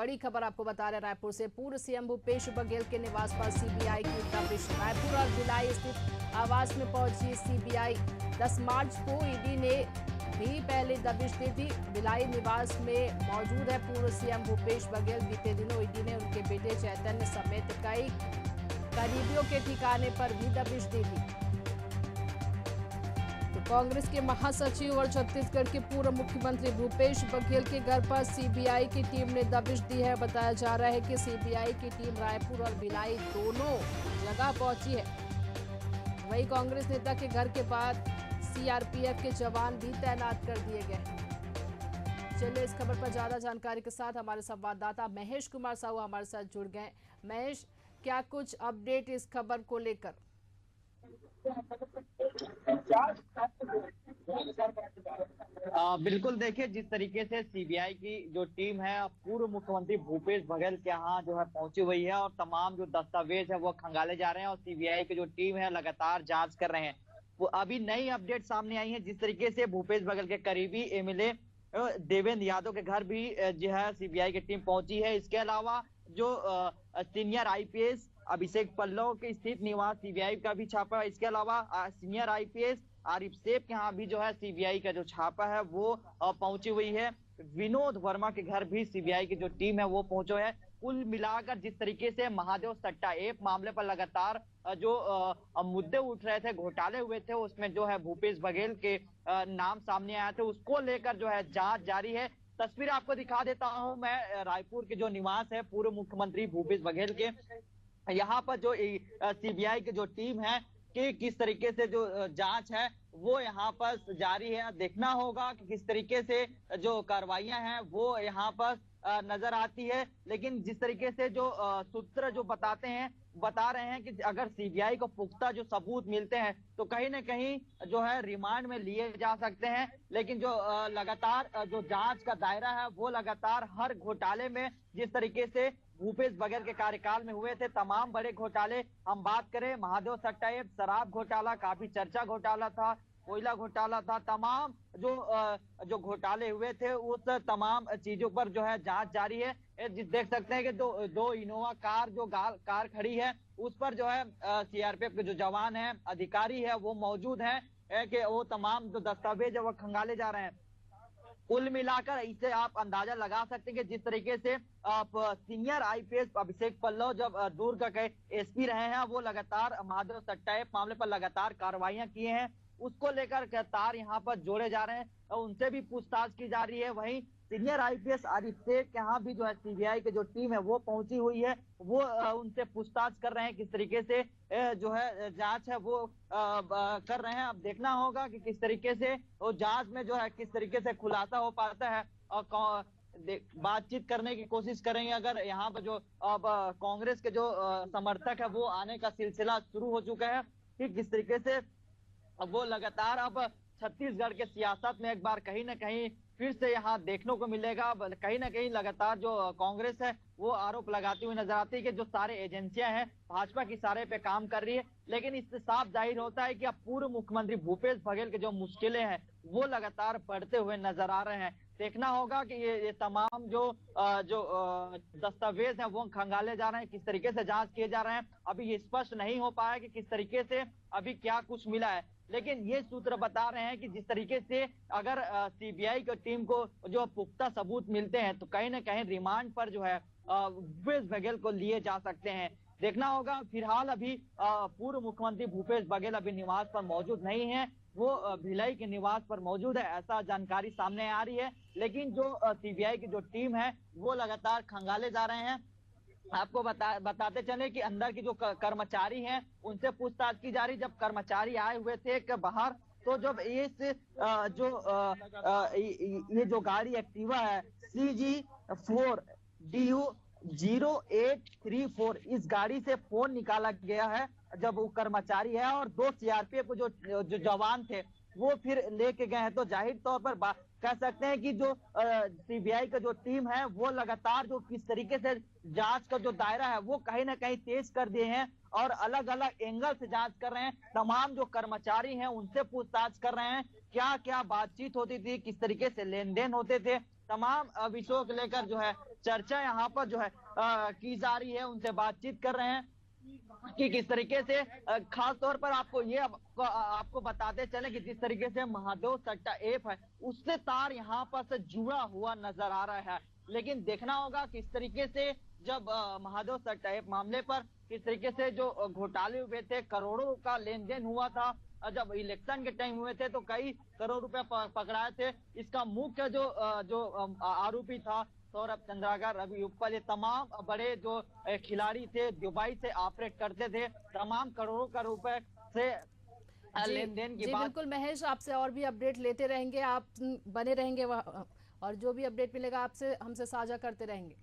बड़ी खबर आपको बता रहे रायपुर से। पूर्व सीएम भूपेश बघेल के निवास पर सीबीआई की दबिश। रायपुर और भिलाई स्थित आवास में पहुंची सीबीआई। 10 मार्च को ईडी ने भी पहले दबिश दी थी। भिलाई निवास में मौजूद है पूर्व सीएम भूपेश बघेल। बीते दिनों ईडी ने उनके बेटे चैतन्य समेत कई करीबियों के ठिकाने पर भी दबिश दी थी। कांग्रेस के महासचिव और छत्तीसगढ़ के पूर्व मुख्यमंत्री भूपेश बघेल के घर पर सीबीआई की टीम ने दबिश दी है। बताया जा रहा है कि सीबीआई की टीम रायपुर और भिलाई दोनों जगह पहुंची है। वहीं कांग्रेस नेता के घर के बाद सीआरपीएफ के जवान भी तैनात कर दिए गए। चलिए इस खबर पर ज्यादा जानकारी के साथ हमारे संवाददाता महेश कुमार साहू हमारे साथ जुड़ गए। महेश, क्या कुछ अपडेट इस खबर को लेकर? बिल्कुल, देखिए जिस तरीके से सीबीआई की जो टीम है पूर्व मुख्यमंत्री भूपेश बघेल के यहाँ जो है पहुंची हुई है और तमाम जो दस्तावेज है वो खंगाले जा रहे हैं और सीबीआई की जो टीम है लगातार जांच कर रहे हैं। वो अभी नई अपडेट सामने आई है जिस तरीके से भूपेश बघेल के करीबी एमएलए देवेंद्र यादव के घर भी जो है सीबीआई की टीम पहुंची है। इसके अलावा जो सीनियर आईपीएस अभिषेक पल्लव के स्थित निवास सीबीआई का भी छापा है। इसके अलावा सीनियर आईपीएस आरिफ सेठ के यहाँ भी जो है सीबीआई का जो छापा है वो पहुंची हुई है। विनोद वर्मा के घर भी सीबीआई की जो टीम है वो पहुंचे है। कुल मिलाकर जिस तरीके से महादेव सट्टा ऐप मामले पर लगातार जो मुद्दे उठ रहे थे, घोटाले हुए थे, उसमें जो है भूपेश बघेल के नाम सामने आए थे, उसको लेकर जो है जांच जारी है। तस्वीर आपको दिखा देता हूं मैं रायपुर के जो निवास है पूर्व मुख्यमंत्री भूपेश बघेल के। यहाँ पर जो सीबीआई की जो टीम है कि किस तरीके से जो जांच है वो यहाँ पर जारी है। देखना होगा कि किस तरीके से जो कार्रवाइयां हैं वो यहाँ पर नजर आती है। लेकिन जिस तरीके से जो सूत्र जो बता रहे हैं कि अगर सीबीआई को पुख्ता जो सबूत मिलते हैं तो कहीं ना कहीं जो है रिमांड में लिए जा सकते हैं। लेकिन जो लगातार जो जांच का दायरा है वो लगातार हर घोटाले में जिस तरीके से भूपेश बघेल के कार्यकाल में हुए थे तमाम बड़े घोटाले, हम बात करें महादेव सट्टा ऐप, शराब घोटाला, काफी चर्चा घोटाला था, कोयला घोटाला था, तमाम जो घोटाले हुए थे उस तमाम चीजों पर जो है जांच जारी है। देख सकते हैं कि दो इनोवा कार जो कार खड़ी है उस पर जो है सीआरपीएफ के जो जवान है, अधिकारी है वो मौजूद है कि वो तमाम जो दस्तावेज है वो खंगाले जा रहे हैं। कुल मिलाकर इसे आप अंदाजा लगा सकते हैं कि जिस तरीके से सीनियर आईपीएस अभिषेक पल्लव जब दुर्ग के एसपी रहे हैं वो लगातार महादेव सट्टा ऐप मामले पर लगातार कार्रवाइयां किए हैं, उसको लेकर तार यहाँ पर जोड़े जा रहे हैं और उनसे भी पूछताछ की जा रही है। वहीं सीनियर आईपीएस आरिफ सेठ के यहाँ भी जो है सीबीआई की जो टीम है वो पहुंची हुई है, वो उनसे पूछताछ कर रहे हैं, किस तरीके से जो है जांच है वो कर रहे हैं। अब देखना होगा कि किस तरीके से वो जांच में जो है किस तरीके से खुलासा हो पाता है और बातचीत करने की कोशिश करेंगे। अगर यहाँ पर जो अब कांग्रेस के जो समर्थक है वो आने का सिलसिला शुरू हो चुका है कि किस तरीके से वो लगातार अब छत्तीसगढ़ के सियासत में एक बार कहीं ना कहीं फिर से यहाँ देखने को मिलेगा। कहीं ना कहीं लगातार जो कांग्रेस है वो आरोप लगाती हुई नजर आती है कि जो सारे एजेंसियां हैं भाजपा की सारे पे काम कर रही है। लेकिन इससे साफ जाहिर होता है कि अब पूर्व मुख्यमंत्री भूपेश बघेल के जो मुश्किलें हैं वो लगातार बढ़ते हुए नजर आ रहे हैं। देखना होगा कि ये तमाम जो दस्तावेज हैं वो खंगाले जा रहे हैं, किस तरीके से जांच किए जा रहे हैं। अभी ये स्पष्ट नहीं हो पाया कि किस तरीके से अभी क्या कुछ मिला है, लेकिन ये सूत्र बता रहे हैं कि जिस तरीके से अगर सीबीआई की टीम को जो पुख्ता सबूत मिलते हैं तो कहीं ना कहीं रिमांड पर जो है भूपेश बघेल को लिए जा सकते हैं। देखना होगा। फिलहाल अभी पूर्व मुख्यमंत्री भूपेश बघेल अभी निवास पर मौजूद नहीं है, वो भिलाई के निवास पर मौजूद है, ऐसा जानकारी सामने आ रही है। लेकिन जो सीबीआई की जो टीम है वो लगातार खंगाले जा रहे हैं। आपको बताते चले कि अंदर की जो कर्मचारी हैं उनसे पूछताछ की जा रही। जब कर्मचारी आए हुए थे बाहर तो जब ये जो गाड़ी एक्टिवा है CG4DU0834 इस गाड़ी से फोन निकाला गया है जब वो कर्मचारी है और 2 सीआरपीएफ जो जवान थे वो फिर लेके गए हैं। तो जाहिर तौर पर कह सकते हैं कि जो सीबीआई का जो टीम है वो लगातार जो किस तरीके से जांच का जो दायरा है वो कहीं ना कहीं तेज कर दिए हैं और अलग अलग एंगल से जांच कर रहे हैं। तमाम जो कर्मचारी हैं उनसे पूछताछ कर रहे हैं, क्या क्या बातचीत होती थी, किस तरीके से लेन देन होते थे, तमाम विषयों को लेकर जो है चर्चा यहाँ पर जो है की जा रही है। उनसे बातचीत कर रहे हैं कि किस तरीके से खास तौर पर आपको बताते चले कि जिस तरीके से महादेव सट्टा ऐप है उससे तार यहाँ पर से जुड़ा हुआ नजर आ रहा है। लेकिन देखना होगा किस तरीके से जब महादेव सट्टा ऐप मामले पर किस तरीके से जो घोटाले हुए थे, करोड़ों का लेन देन हुआ था, जब इलेक्शन के टाइम हुए थे तो कई करोड़ रुपए पकड़ाए थे। इसका मुख्य जो आरोपी था सौरभ चंद्राकर, रवि उपल, ये तमाम बड़े जो खिलाड़ी थे दुबई से ऑपरेट करते थे, तमाम करोड़ों का रुपए से लेन देन की बात। बिल्कुल महेश, आपसे और भी अपडेट लेते रहेंगे, आप बने रहेंगे वहाँ और जो भी अपडेट मिलेगा आपसे हमसे साझा करते रहेंगे।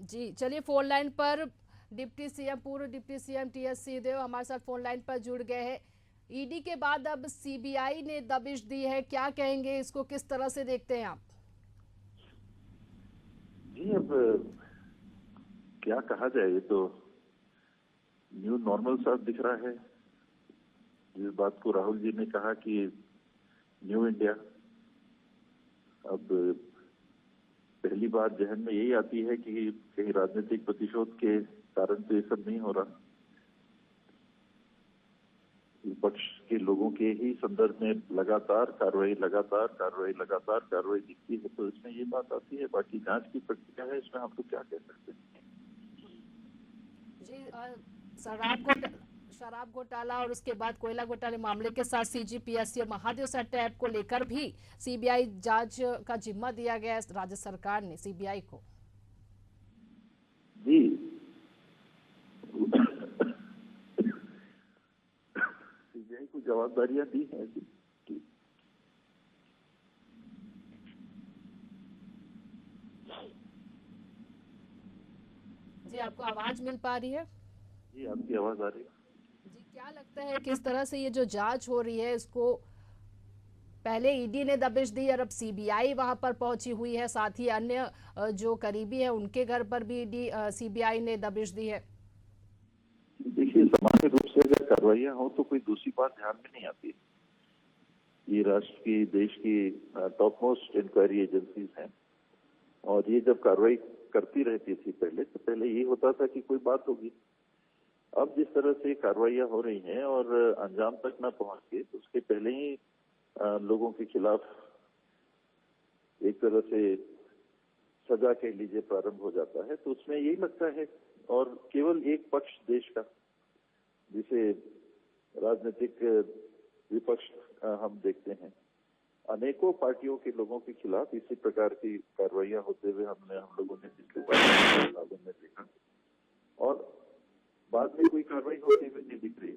जी चलिए, फोन लाइन पर डिप्टी सीएम, पूर्व डिप्टी सीएम टीएस सिंहदेव हमारे साथ फोन लाइन पर जुड़ गए हैं। ईडी के बाद अब सीबीआई ने दबिश दी है, क्या कहेंगे, इसको किस तरह से देखते हैं आप? जी अब क्या कहा जाए, ये तो न्यू नॉर्मल सा दिख रहा है। जिस बात को राहुल जी ने कहा कि न्यू इंडिया, अब पहली बात जहन में यही आती है कि कहीं राजनीतिक प्रतिशोध के कारण तो ये सब नहीं हो रहा। विपक्ष के लोगों के ही संदर्भ में लगातार कार्रवाई दिखती है, तो इसमें ये बात आती है। बाकी जांच की प्रक्रिया है, इसमें हम लोग क्या कह सकते हैं। जी, शराब घोटाला और उसके बाद कोयला घोटाले मामले के साथ सीजीपीएससी और महादेव सट्टा ऐप को लेकर भी सीबीआई जांच का जिम्मा दिया गया है राज्य सरकार ने सीबीआई को। जी सीबीआई को जवाबदारियां दी हैं ऐसी। जी, आपको आवाज मिल पा रही है? जी आपकी आवाज आ रही है। जी, क्या लगता है किस तरह से ये जो जांच हो रही है, इसको पहले ईडी ने दबिश दी और अब सीबीआई वहां पर पहुंची हुई है, साथ ही अन्य जो करीबी है उनके घर पर भी ईडी सीबीआई ने दबिश दी है। देखिए, सामान्य रूप से अगर कार्रवाइयां हो तो कोई दूसरी बात ध्यान में नहीं आती। ये राष्ट्र की, देश की टॉप मोस्ट इंक्वायरी एजेंसीज हैं और ये जब कार्रवाई करती रहती थी पहले ये होता था कि कोई बात होगी। अब जिस तरह से कार्रवाइयां हो रही हैं और अंजाम तक न पहुंच के उसके पहले ही लोगों के खिलाफ एक तरह से सजा कह लीजिए प्रारंभ हो जाता है, तो उसमें यही लगता है। और केवल एक पक्ष देश का, जिसे राजनीतिक विपक्ष हम देखते हैं, अनेकों पार्टियों के लोगों के खिलाफ इसी प्रकार की कार्रवाइयां होते हुए हम लोगों ने पिछले सालों में देखा और बाद में कोई कार्रवाई होते हुए नहीं दिख रही।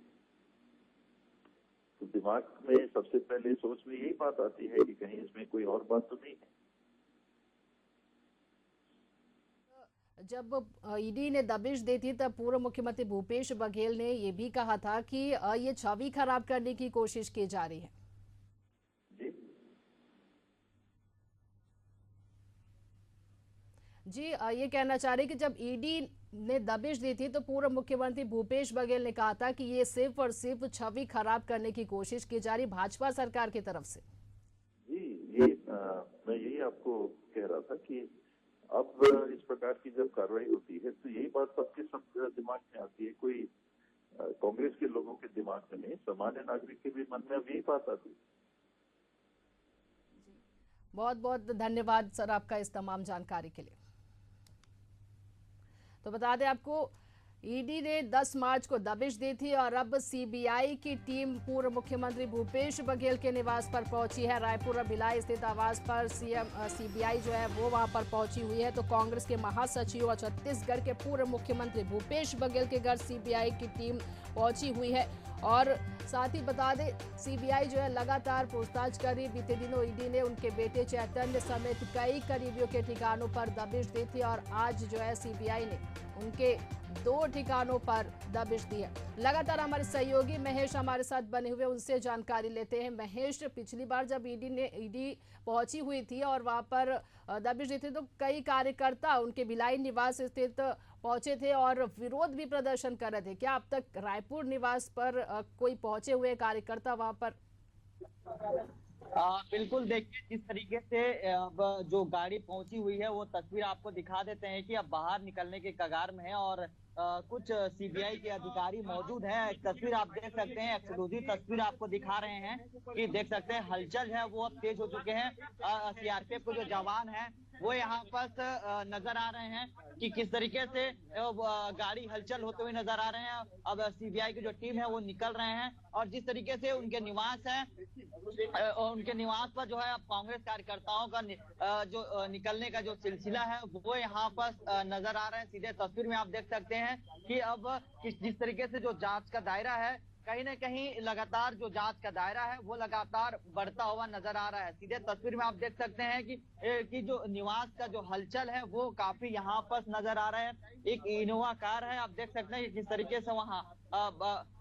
तो दिमाग में सबसे पहले सोच में यही बात आती है कि कहीं इसमें कोई और बात तो नहीं है। जब ईडी ने दबिश दी थी तब पूर्व मुख्यमंत्री भूपेश बघेल ने ये भी कहा था कि ये छवि खराब करने की कोशिश की जा रही है। जी, ये कहना चाह रहे कि जब ईडी ने दबिश दी थी तो पूर्व मुख्यमंत्री भूपेश बघेल ने कहा था कि ये सिर्फ और सिर्फ छवि खराब करने की कोशिश की जा रही भाजपा सरकार की तरफ से। जी, ये मैं यही आपको कह रहा था कि अब इस प्रकार की जब कार्रवाई होती है तो यही बात सबके सब दिमाग में आती है। कोई कांग्रेस के लोगों के दिमाग में नहीं, सामान्य नागरिक के भी मन में अब यही बात आती है। बहुत बहुत धन्यवाद सर आपका इस तमाम जानकारी के लिए। तो बता दें आपको, ईडी ने 10 मार्च को दबिश दी थी और अब सीबीआई की टीम पूर्व मुख्यमंत्री भूपेश बघेल के निवास पर पहुंची है। रायपुर और भिलाई स्थित आवास पर सीबीआई जो है वो वहां पर पहुंची हुई है। तो कांग्रेस के महासचिव और छत्तीसगढ़ के पूर्व मुख्यमंत्री भूपेश बघेल के घर सीबीआई की टीम पहुंची हुई है। और साथ ही बता दें, सीबीआई जो है लगातार पूछताछ कर रही। बीते दिनों ईडी ने उनके बेटे चैतन्य समेत कई करीबियों के ठिकानों पर दबिश दी थी और आज जो है सीबीआई ने उनके 2 ठिकानों पर दबिश दी है। लगातार हमारे सहयोगी महेश हमारे साथ बने हुए, उनसे जानकारी लेते हैं। महेश, पिछली बार जब ईडी पहुंची हुई थी और वहां पर दबिश दी थी तो कई कार्यकर्ता उनके भिलाई निवास स्थित पहुंचे थे और विरोध भी प्रदर्शन कर रहे थे। क्या अब तक रायपुर निवास पर कोई पहुंचे हुए कार्यकर्ता वहां पर? बिल्कुल, देखिए जिस तरीके से अब जो गाड़ी पहुंची हुई है वो तस्वीर आपको दिखा देते हैं कि अब बाहर निकलने के कगार में है और कुछ सीबीआई के अधिकारी मौजूद हैं। एक तस्वीर आप देख सकते हैं, एक्सक्लूसिव तस्वीर आपको दिखा रहे हैं कि देख सकते हैं हलचल है वो अब तेज हो चुके हैं। सीआरपीएफ के जो जवान हैं वो यहाँ पर नजर आ रहे हैं कि किस तरीके से गाड़ी हलचल होते हुए नजर आ रहे हैं। अब सीबीआई की जो टीम है वो निकल रहे हैं और जिस तरीके से उनके निवास है उनके निवास पर जो है अब कांग्रेस कार्यकर्ताओं का जो निकलने का जो सिलसिला है वो यहाँ पर नजर आ रहा है। सीधे तस्वीर में आप देख सकते हैं कि अब जिस तरीके से जो जांच का दायरा है कहीं ना कहीं लगातार जो जांच का दायरा है वो लगातार बढ़ता हुआ नजर आ रहा है। सीधे तस्वीर में आप देख सकते हैं कि जो निवास का जो हलचल है वो काफी यहाँ पर नजर आ रहा है। एक इनोवा कार है, आप देख सकते हैं कि किस तरीके से वहाँ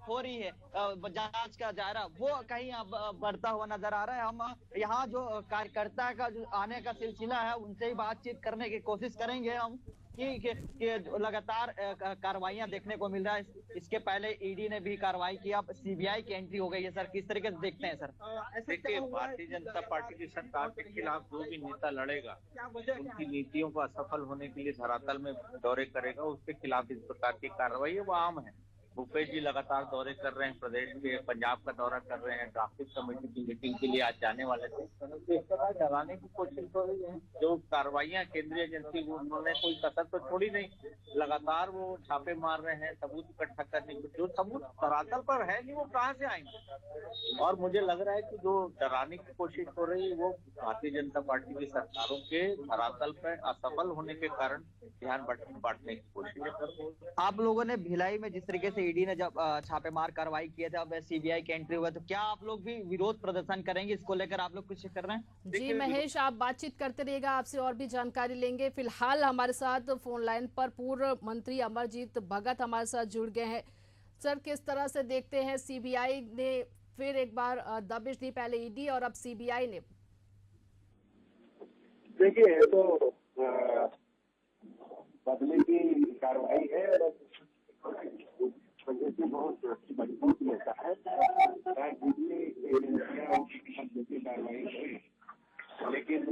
हो रही है जांच का दायरा वो कहीं अब बढ़ता हुआ नजर आ रहा है। हम यहाँ जो कार्यकर्ता का जो आने का सिलसिला है उनसे ही बातचीत करने की कोशिश करेंगे हम कि लगातार कार्रवाइयां देखने को मिल रहा है। इसके पहले ईडी ने भी कार्रवाई की, अब सीबीआई की एंट्री हो गई है। सर किस तरीके से देखते हैं सर? देखिए, भारतीय जनता पार्टी की सरकार के खिलाफ जो भी नेता लड़ेगा उनकी नीतियों को असफल होने के लिए धरातल में दौरे करेगा, उसके खिलाफ इस प्रकार की कार्रवाई है वो आम है। भूपेश जी लगातार दौरे कर रहे हैं, प्रदेश के पंजाब का दौरा कर रहे हैं, ड्राफ्टिंग कमेटी की मीटिंग के लिए आज जाने वाले थे। तो इस तरह डराने की कोशिश हो रही है। जो कार्रवाइयां केंद्रीय एजेंसी उन्होंने कोई कसर तो छोड़ी नहीं, लगातार वो छापे मार रहे हैं सबूत इकट्ठा करने की। जो सबूत धरातल पर है नहीं वो कहाँ से आएंगे? और मुझे लग रहा है कि जो डराने की कोशिश हो रही है वो भारतीय जनता पार्टी की सरकारों के धरातल पर असफल होने के कारण ध्यान बांटने की कोशिश है। आप लोगों ने भिलाई में जिस तरीके से ईडी ने जब छापेमार कार्रवाई किए थे, अब सीबीआई की एंट्री हुआ, तो क्या आप लोग भी विरोध प्रदर्शन करेंगे? इसको लेकर आप लोग कुछ कर रहे हैं? जी महेश, आप बातचीत करते रहिएगा, आपसे और भी जानकारी लेंगे। फिलहाल हमारे साथ फोन लाइन पर पूर्व मंत्री अमरजीत भगत हमारे साथ जुड़ गए हैं। सर किस तरह से देखते हैं, सीबीआई ने फिर एक बार दबिश दी, पहले ईडी और अब सीबीआई ने? देखिए तो बदले की कार्रवाई है और बहुत मजबूत होता है कार्रवाई है, लेकिन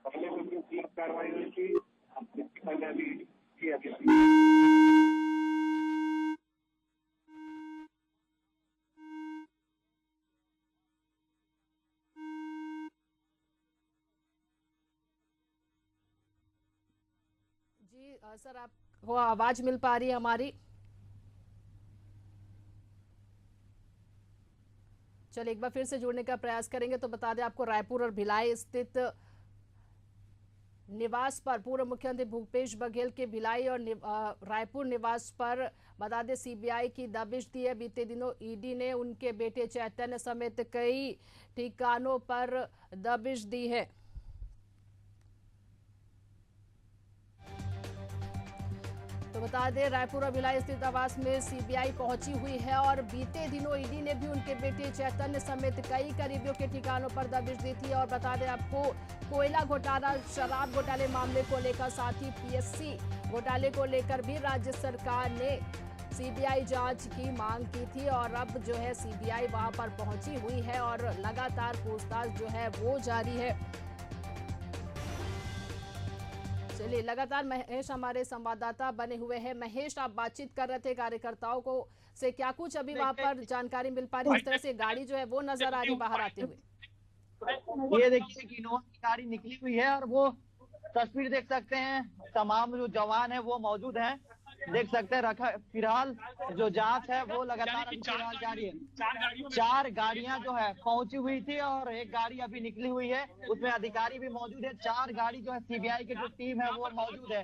पहले की कार्रवाई हुई थी, पहले अभी किया गया। जी सर, आपको आवाज मिल पा रही है हमारी? चलिए एक बार फिर से जुड़ने का प्रयास करेंगे। तो बता दें आपको, रायपुर और भिलाई स्थित निवास पर पूर्व मुख्यमंत्री भूपेश बघेल के भिलाई और रायपुर निवास पर बता दें सीबीआई की दबिश दी है। बीते दिनों ईडी ने उनके बेटे चैतन्य समेत कई ठिकानों पर दबिश दी है। तो बता दें रायपुर और भिलाई स्थित आवास में सीबीआई पहुंची हुई है और बीते दिनों ईडी ने भी उनके बेटे चैतन्य समेत कई करीबियों के ठिकानों पर दबिश दी थी। और बता दें आपको, कोयला घोटाला, शराब घोटाले मामले को लेकर, साथ ही पीएससी घोटाले को लेकर भी राज्य सरकार ने सीबीआई जांच की मांग की थी और अब जो है सीबीआई वहां पर पहुंची हुई है और लगातार पूछताछ जो है वो जारी है। चलिए, लगातार महेश हमारे संवाददाता बने हुए हैं। महेश, आप बातचीत कर रहे थे कार्यकर्ताओं को से, क्या कुछ अभी वहां पर जानकारी मिल पा रही है? इस तरह से गाड़ी जो है वो नजर आ रही बाहर आते हुए? ये देखिए कि इनोवा की गाड़ी निकली हुई है और वो तस्वीर देख सकते हैं, तमाम जो जवान है वो मौजूद हैं, देख सकते हैं। रखा फिलहाल जो जांच है वो लगातार फिलहाल जारी है। 4 गाड़ियां जो है पहुंची हुई थी और एक गाड़ी अभी निकली हुई है, उसमें अधिकारी भी मौजूद है। 4 गाड़ी जो है सीबीआई की जो टीम है वो मौजूद है।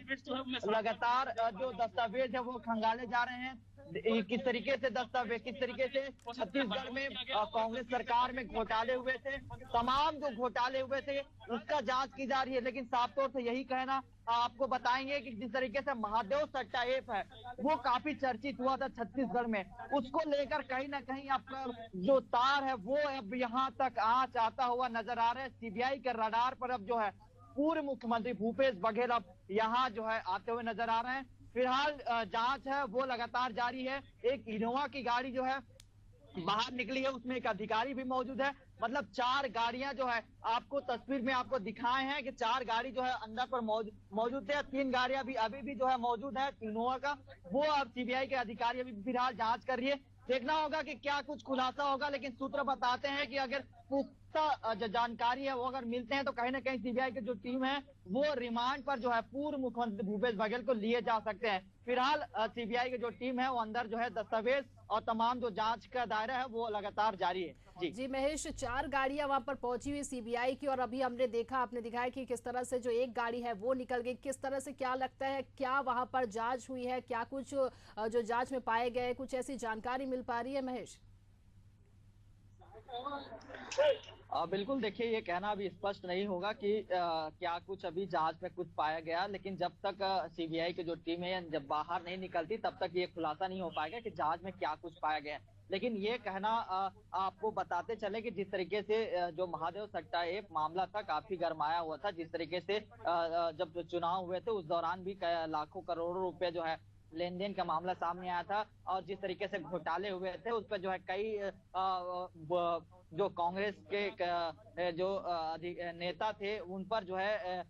लगातार जो दस्तावेज है वो खंगाले जा रहे हैं। किस तरीके से दस्तावेज, किस तरीके से छत्तीसगढ़ में कांग्रेस सरकार में घोटाले हुए थे, तमाम जो घोटाले हुए थे उसका जांच की जा रही है। लेकिन साफ तौर से यही कहना आपको बताएंगे कि जिस तरीके से महादेव सट्टा ऐप है वो काफी चर्चित हुआ था छत्तीसगढ़ में, उसको लेकर कहीं ना कहीं आपका जो तार है वो अब यहाँ तक आंच आता हुआ नजर आ रहा है। सीबीआई के रडार पर अब जो है पूर्व मुख्यमंत्री भूपेश बघेल अब यहाँ जो है आते हुए नजर आ रहे हैं। फिलहाल जांच है वो लगातार जारी है। एक इनोवा की गाड़ी जो है बाहर निकली है, उसमें एक अधिकारी भी मौजूद है। मतलब 4 गाड़ियां जो है आपको तस्वीर में आपको दिखाए हैं कि 4 गाड़ी जो है अंदर पर मौजूद थे। 3 गाड़ियां भी अभी भी जो है मौजूद है इनोवा का, वो अब सीबीआई के अधिकारी अभी फिलहाल जांच कर रही है। देखना होगा कि क्या कुछ खुलासा होगा, लेकिन सूत्र बताते हैं कि अगर पुख्ता जो जानकारी है वो अगर मिलते हैं तो कहीं ना कहीं सीबीआई की जो टीम है वो रिमांड पर जो है पूर्व मुख्यमंत्री भूपेश बघेल को लिए जा सकते हैं। फिलहाल सीबीआई की जो टीम है वो अंदर जो है दस्तावेज और तमाम जो जांच का दायरा है वो लगातार जारी है। जी महेश, 4 गाड़ियां वहां पर पहुंची हुई सीबीआई की, और अभी हमने देखा, आपने दिखाया कि किस तरह से जो एक गाड़ी है वो निकल गई। किस तरह से क्या लगता है, क्या वहां पर जांच हुई है, क्या कुछ जो जांच में पाए गए, कुछ ऐसी जानकारी मिल पा रही है महेश? बिल्कुल, देखिए ये कहना अभी स्पष्ट नहीं होगा कि क्या कुछ अभी जांच में कुछ पाया गया, लेकिन जब तक सीबीआई की जो टीम है जब बाहर नहीं निकलती तब तक ये खुलासा नहीं हो पाएगा कि जांच में क्या कुछ पाया गया। लेकिन ये कहना आपको बताते चले कि जिस तरीके से जो महादेव सट्टा एक मामला था काफी गरमाया हुआ था, जिस तरीके से जब चुनाव हुए थे उस दौरान भी लाखों करोड़ों रुपए जो है लेन देन का मामला सामने आया था, और जिस तरीके से घोटाले हुए थे उस पर जो है कई जो कांग्रेस के जो नेता थे उन पर जो है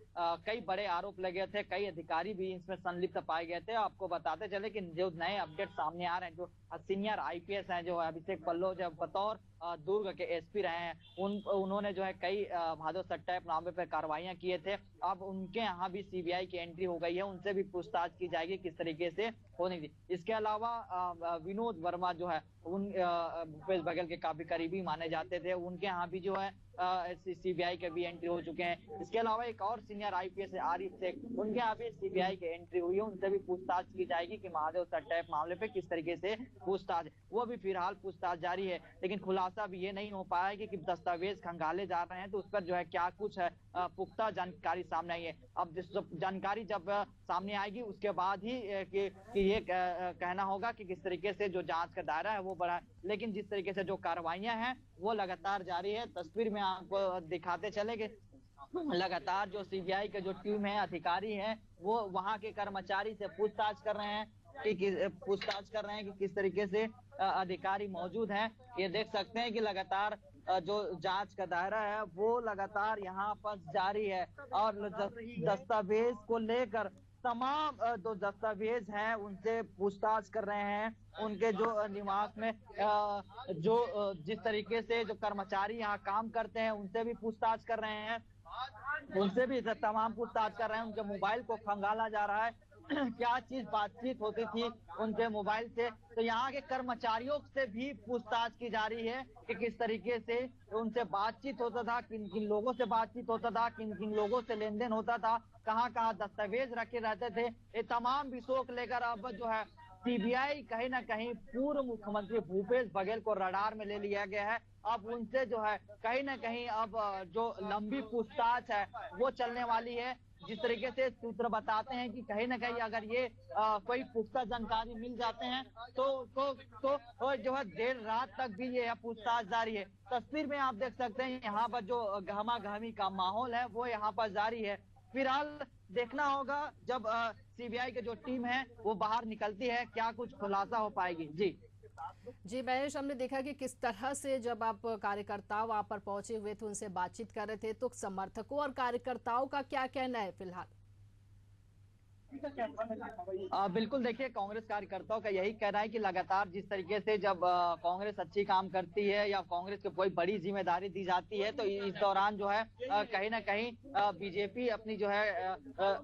कई बड़े आरोप लगे थे, कई अधिकारी भी इसमें संलिप्त पाए गए थे। आपको बताते चले कि जो नए अपडेट सामने आ रहे हैं, जो सीनियर आईपीएस हैं, जो अभिषेक पल्लव जो बतौर दुर्ग के एसपी रहे हैं, उन्होंने जो है कई महादेव सट्टा मामले पर कार्रवाइयां किए थे। अब उनके यहाँ भी सीबीआई की एंट्री हो गई है, उनसे भी पूछताछ की जाएगी किस तरीके से होने की। इसके अलावा विनोद वर्मा जो है उन भूपेश बघेल के काफी करीबी माने जाते थे, उनके यहाँ भी जो है सीबीआई के भी एंट्री हो चुके हैं। इसके अलावा एक और सीनियर आईपीएस है आरिफ शेख, उनके यहाँ भी सीबीआई की एंट्री हुई है, उनसे भी पूछताछ की जाएगी कि महादेव सट्टा मामले पे किस तरीके से पूछताछ, वो भी फिलहाल पूछताछ जारी है। लेकिन खुलासा भी ये नहीं हो पाया है कि दस्तावेज खंगाले जा रहे हैं तो उस पर जो है क्या कुछ है पुख्ता जानकारी सामने आई है। अब जानकारी जब सामने आएगी उसके बाद ही कि ये कहना होगा कि किस तरीके से जो जांच का दायरा है वो बढ़ा है। लेकिन जिस तरीके से जो कार्रवाइयां हैं वो लगातार जारी है। तस्वीर में आपको दिखाते चले कि लगातार जो सीबीआई के जो टीम है, अधिकारी हैं, वो वहां के कर्मचारी से पूछताछ कर रहे हैं कि किस तरीके से अधिकारी मौजूद हैं। ये देख सकते हैं कि लगातार जो जांच का दायरा है वो लगातार यहाँ पर जारी है, और दस्तावेज को लेकर तमाम जो दस्तावेज हैं उनसे पूछताछ कर रहे हैं। उनके जो निवास में जो जिस तरीके से जो कर्मचारी यहाँ काम करते हैं उनसे भी पूछताछ कर रहे हैं, उनसे भी तमाम पूछताछ कर रहे हैं। उनके मोबाइल को खंगाला जा रहा है क्या चीज बातचीत होती थी उनके मोबाइल से, तो यहाँ के कर्मचारियों से भी पूछताछ की जा रही है कि किस तरीके से उनसे बातचीत होता था, किन किन लोगों से बातचीत होता था, किन किन लोगों से लेन देन होता था, कहाँ कहाँ दस्तावेज रखे रहते थे। ये तमाम विषयों को लेकर अब जो है सीबीआई कहीं ना कहीं पूर्व मुख्यमंत्री भूपेश बघेल को रडार में ले लिया गया है। अब उनसे जो है कहीं ना कहीं अब जो लंबी पूछताछ है वो चलने वाली है। जिस तरीके से सूत्र बताते हैं कि कहीं ना कहीं अगर ये कोई पुख्ता जानकारी मिल जाते हैं तो जो है देर रात तक भी ये पूछताछ जारी है। तस्वीर में आप देख सकते हैं यहाँ पर जो गहमा-गहमी का माहौल है वो यहाँ पर जारी है। फिलहाल देखना होगा जब सीबीआई की जो टीम है वो बाहर निकलती है क्या कुछ खुलासा हो पाएगी। जी महेश, हमने देखा कि किस तरह से जब आप कार्यकर्ता वहां पर पहुंचे हुए थे, उनसे बातचीत कर रहे थे, तो समर्थकों और कार्यकर्ताओं का क्या कहना है फिलहाल? बिल्कुल, देखिए कांग्रेस कार्यकर्ताओं का यही कहना है कि लगातार जिस तरीके से जब कांग्रेस अच्छी काम करती है या कांग्रेस को कोई बड़ी जिम्मेदारी दी जाती है तो इस दौरान जो है कहीं ना कहीं बीजेपी अपनी जो है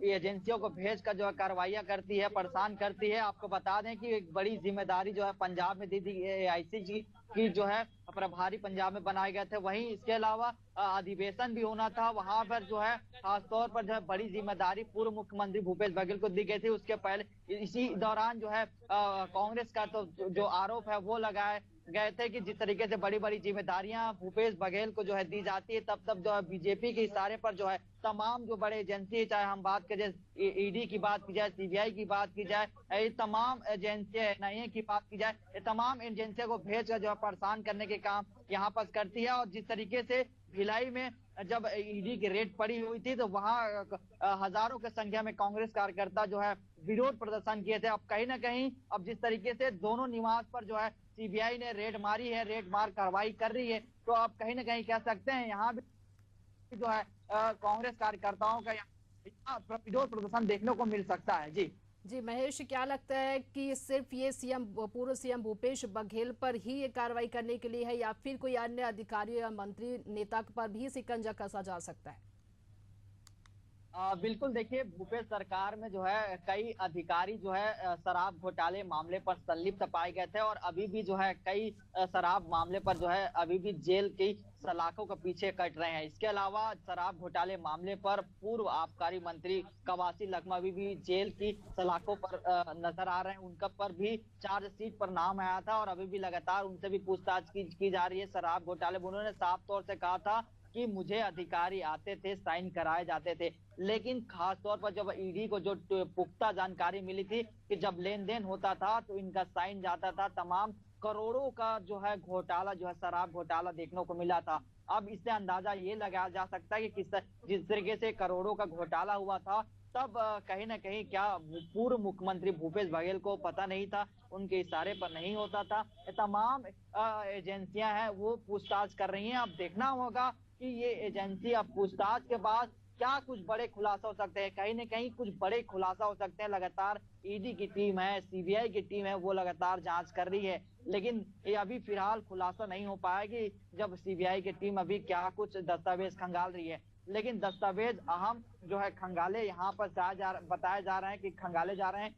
एजेंसियों को भेजकर जो है कार्रवाइयां करती है, परेशान करती है। आपको बता दें कि एक बड़ी जिम्मेदारी जो है पंजाब में दी थी AIC की जो है प्रभारी पंजाब में बनाए गए थे। वहीं इसके अलावा अधिवेशन भी होना था, वहां पर जो है खासतौर पर जो है बड़ी जिम्मेदारी पूर्व मुख्यमंत्री भूपेश बघेल को दी गई थी। उसके पहले इसी दौरान जो है कांग्रेस का तो जो आरोप है वो लगाए गए थे कि जिस तरीके से बड़ी बड़ी जिम्मेदारियां भूपेश बघेल को जो है दी जाती है, तब जो है बीजेपी के इशारे पर जो है तमाम जो बड़े एजेंसी है, चाहे हम बात करें ईडी की बात की जाए, सीबीआई की बात की जाए, ये तमाम एजेंसियां NIA की बात की जाए, ये तमाम एजेंसियों को भेजकर जो है परेशान करने के काम यहाँ पर करती है। और जिस तरीके से भिलाई में जब ईडी की रेड पड़ी हुई थी तो वहां हजारों की संख्या में कांग्रेस कार्यकर्ता जो है विरोध प्रदर्शन किए थे। अब कहीं ना कहीं अब जिस तरीके से दोनों निवास पर जो है सीबीआई ने रेड मारी है, रेड मार कार्रवाई कर रही है, तो आप कहीं ना कहीं कह सकते हैं यहाँ भी जो है कांग्रेस कार्यकर्ताओं का यहाँ विरोध प्रदर्शन देखने को मिल सकता है। जी महेश, क्या लगता है कि सिर्फ ये पूर्व सीएम भूपेश बघेल पर ही ये कार्रवाई करने के लिए है या फिर कोई अन्य अधिकारी या मंत्री नेता पर भी शिकंजा कसा जा सकता है? बिल्कुल, देखिए भूपेश सरकार में जो है कई अधिकारी जो है शराब घोटाले मामले पर संलिप्त पाए गए थे और अभी भी जो है कई शराब मामले पर जो है अभी भी जेल की सलाखों के पीछे कट रहे हैं। इसके अलावा शराब घोटाले मामले पर पूर्व आबकारी मंत्री कवासी लखमावी भी जेल की सलाखों पर नजर आ रहे हैं। उनका पर भी चार्जशीट पर नाम आया था और अभी भी लगातार उनसे भी पूछताछ की जा रही है शराब घोटाले। उन्होंने साफ तौर से कहा था कि मुझे अधिकारी आते थे, साइन कराए जाते थे, लेकिन खास तौर पर जब ईडी को जो पुख्ता जानकारी मिली थी कि जब लेन देन होता था तो इनका साइन जाता था, तमाम करोड़ों का जो है घोटाला जो है शराब घोटाला देखने को मिला था। अब इससे अंदाजा ये लगाया जा सकता है कि जिस तरीके से करोड़ों का घोटाला हुआ था तब कहीं ना कहीं क्या पूर्व मुख्यमंत्री भूपेश बघेल को पता नहीं था, उनके इशारे पर नहीं होता था। तमाम एजेंसियां हैं वो पूछताछ कर रही हैं। अब देखना होगा कि ये एजेंसी अब पूछताछ के बाद क्या कुछ बड़े खुलासा हो सकते हैं। कहीं न कहीं कुछ बड़े खुलासा हो सकते हैं। लगातार ईडी की टीम है, सीबीआई की टीम है, वो लगातार जांच कर रही है, लेकिन ये अभी फिलहाल खुलासा नहीं हो पाएगी जब सीबीआई की टीम अभी क्या कुछ दस्तावेज खंगाल रही है। लेकिन दस्तावेज अहम जो है खंगाले यहाँ पर बताया जा रहे हैं कि खंगाले जा रहे हैं,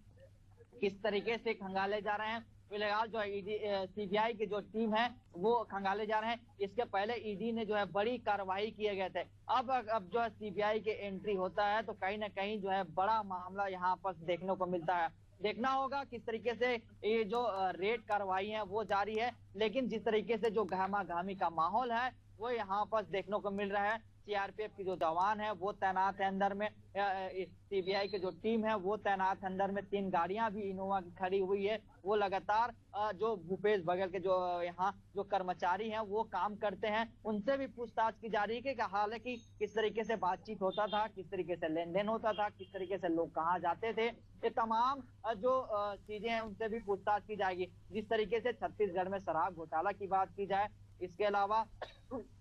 किस तरीके से खंगाले जा रहे हैं। फिलहाल जो है सीबीआई की जो टीम है वो खंगाले जा रहे हैं। इसके पहले ईडी ने जो है बड़ी कार्रवाई किए गए थे। अब जो है सीबीआई के एंट्री होता है तो कहीं ना कहीं जो है बड़ा मामला यहाँ पर देखने को मिलता है। देखना होगा किस तरीके से ये जो रेड कार्रवाई है वो जारी है, लेकिन जिस तरीके से जो गहमा गहमी का माहौल है वो यहाँ पर देखने को मिल रहा है। सीआरपीएफ की जो जवान है वो तैनात है अंदर में, सीबीआई की जो टीम है वो तैनात है अंदर में, 3 गाड़ियां भी इनोवा की खड़ी हुई है। वो लगातार जो भूपेश बघेल के जो यहाँ जो कर्मचारी हैं वो काम करते हैं, उनसे भी पूछताछ की जा रही है कि हालांकि किस तरीके से बातचीत होता था, किस तरीके से लेन देन होता था, किस तरीके से लोग कहाँ जाते थे, ये तमाम जो चीजें हैं उनसे भी पूछताछ की जाएगी। जिस तरीके से छत्तीसगढ़ में शराब घोटाला की बात की जाए, इसके अलावा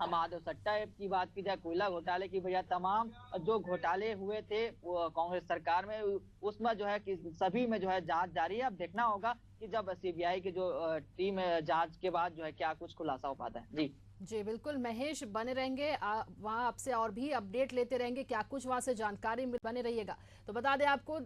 माधव सट्टा की बात की जाए, कोयला घोटाले की वजह, तमाम जो घोटाले हुए थे कांग्रेस सरकार में उसमें जो है कि सभी में जो है जांच जारी है। अब देखना होगा कि जब सीबीआई की जो टीम जांच के बाद जो है क्या कुछ खुलासा हो पाता है। जी बिल्कुल महेश, बने रहेंगे वहां आपसे और भी अपडेट लेते रहेंगे, क्या कुछ वहां से जानकारी बने रहिएगा। तो बता दें आपको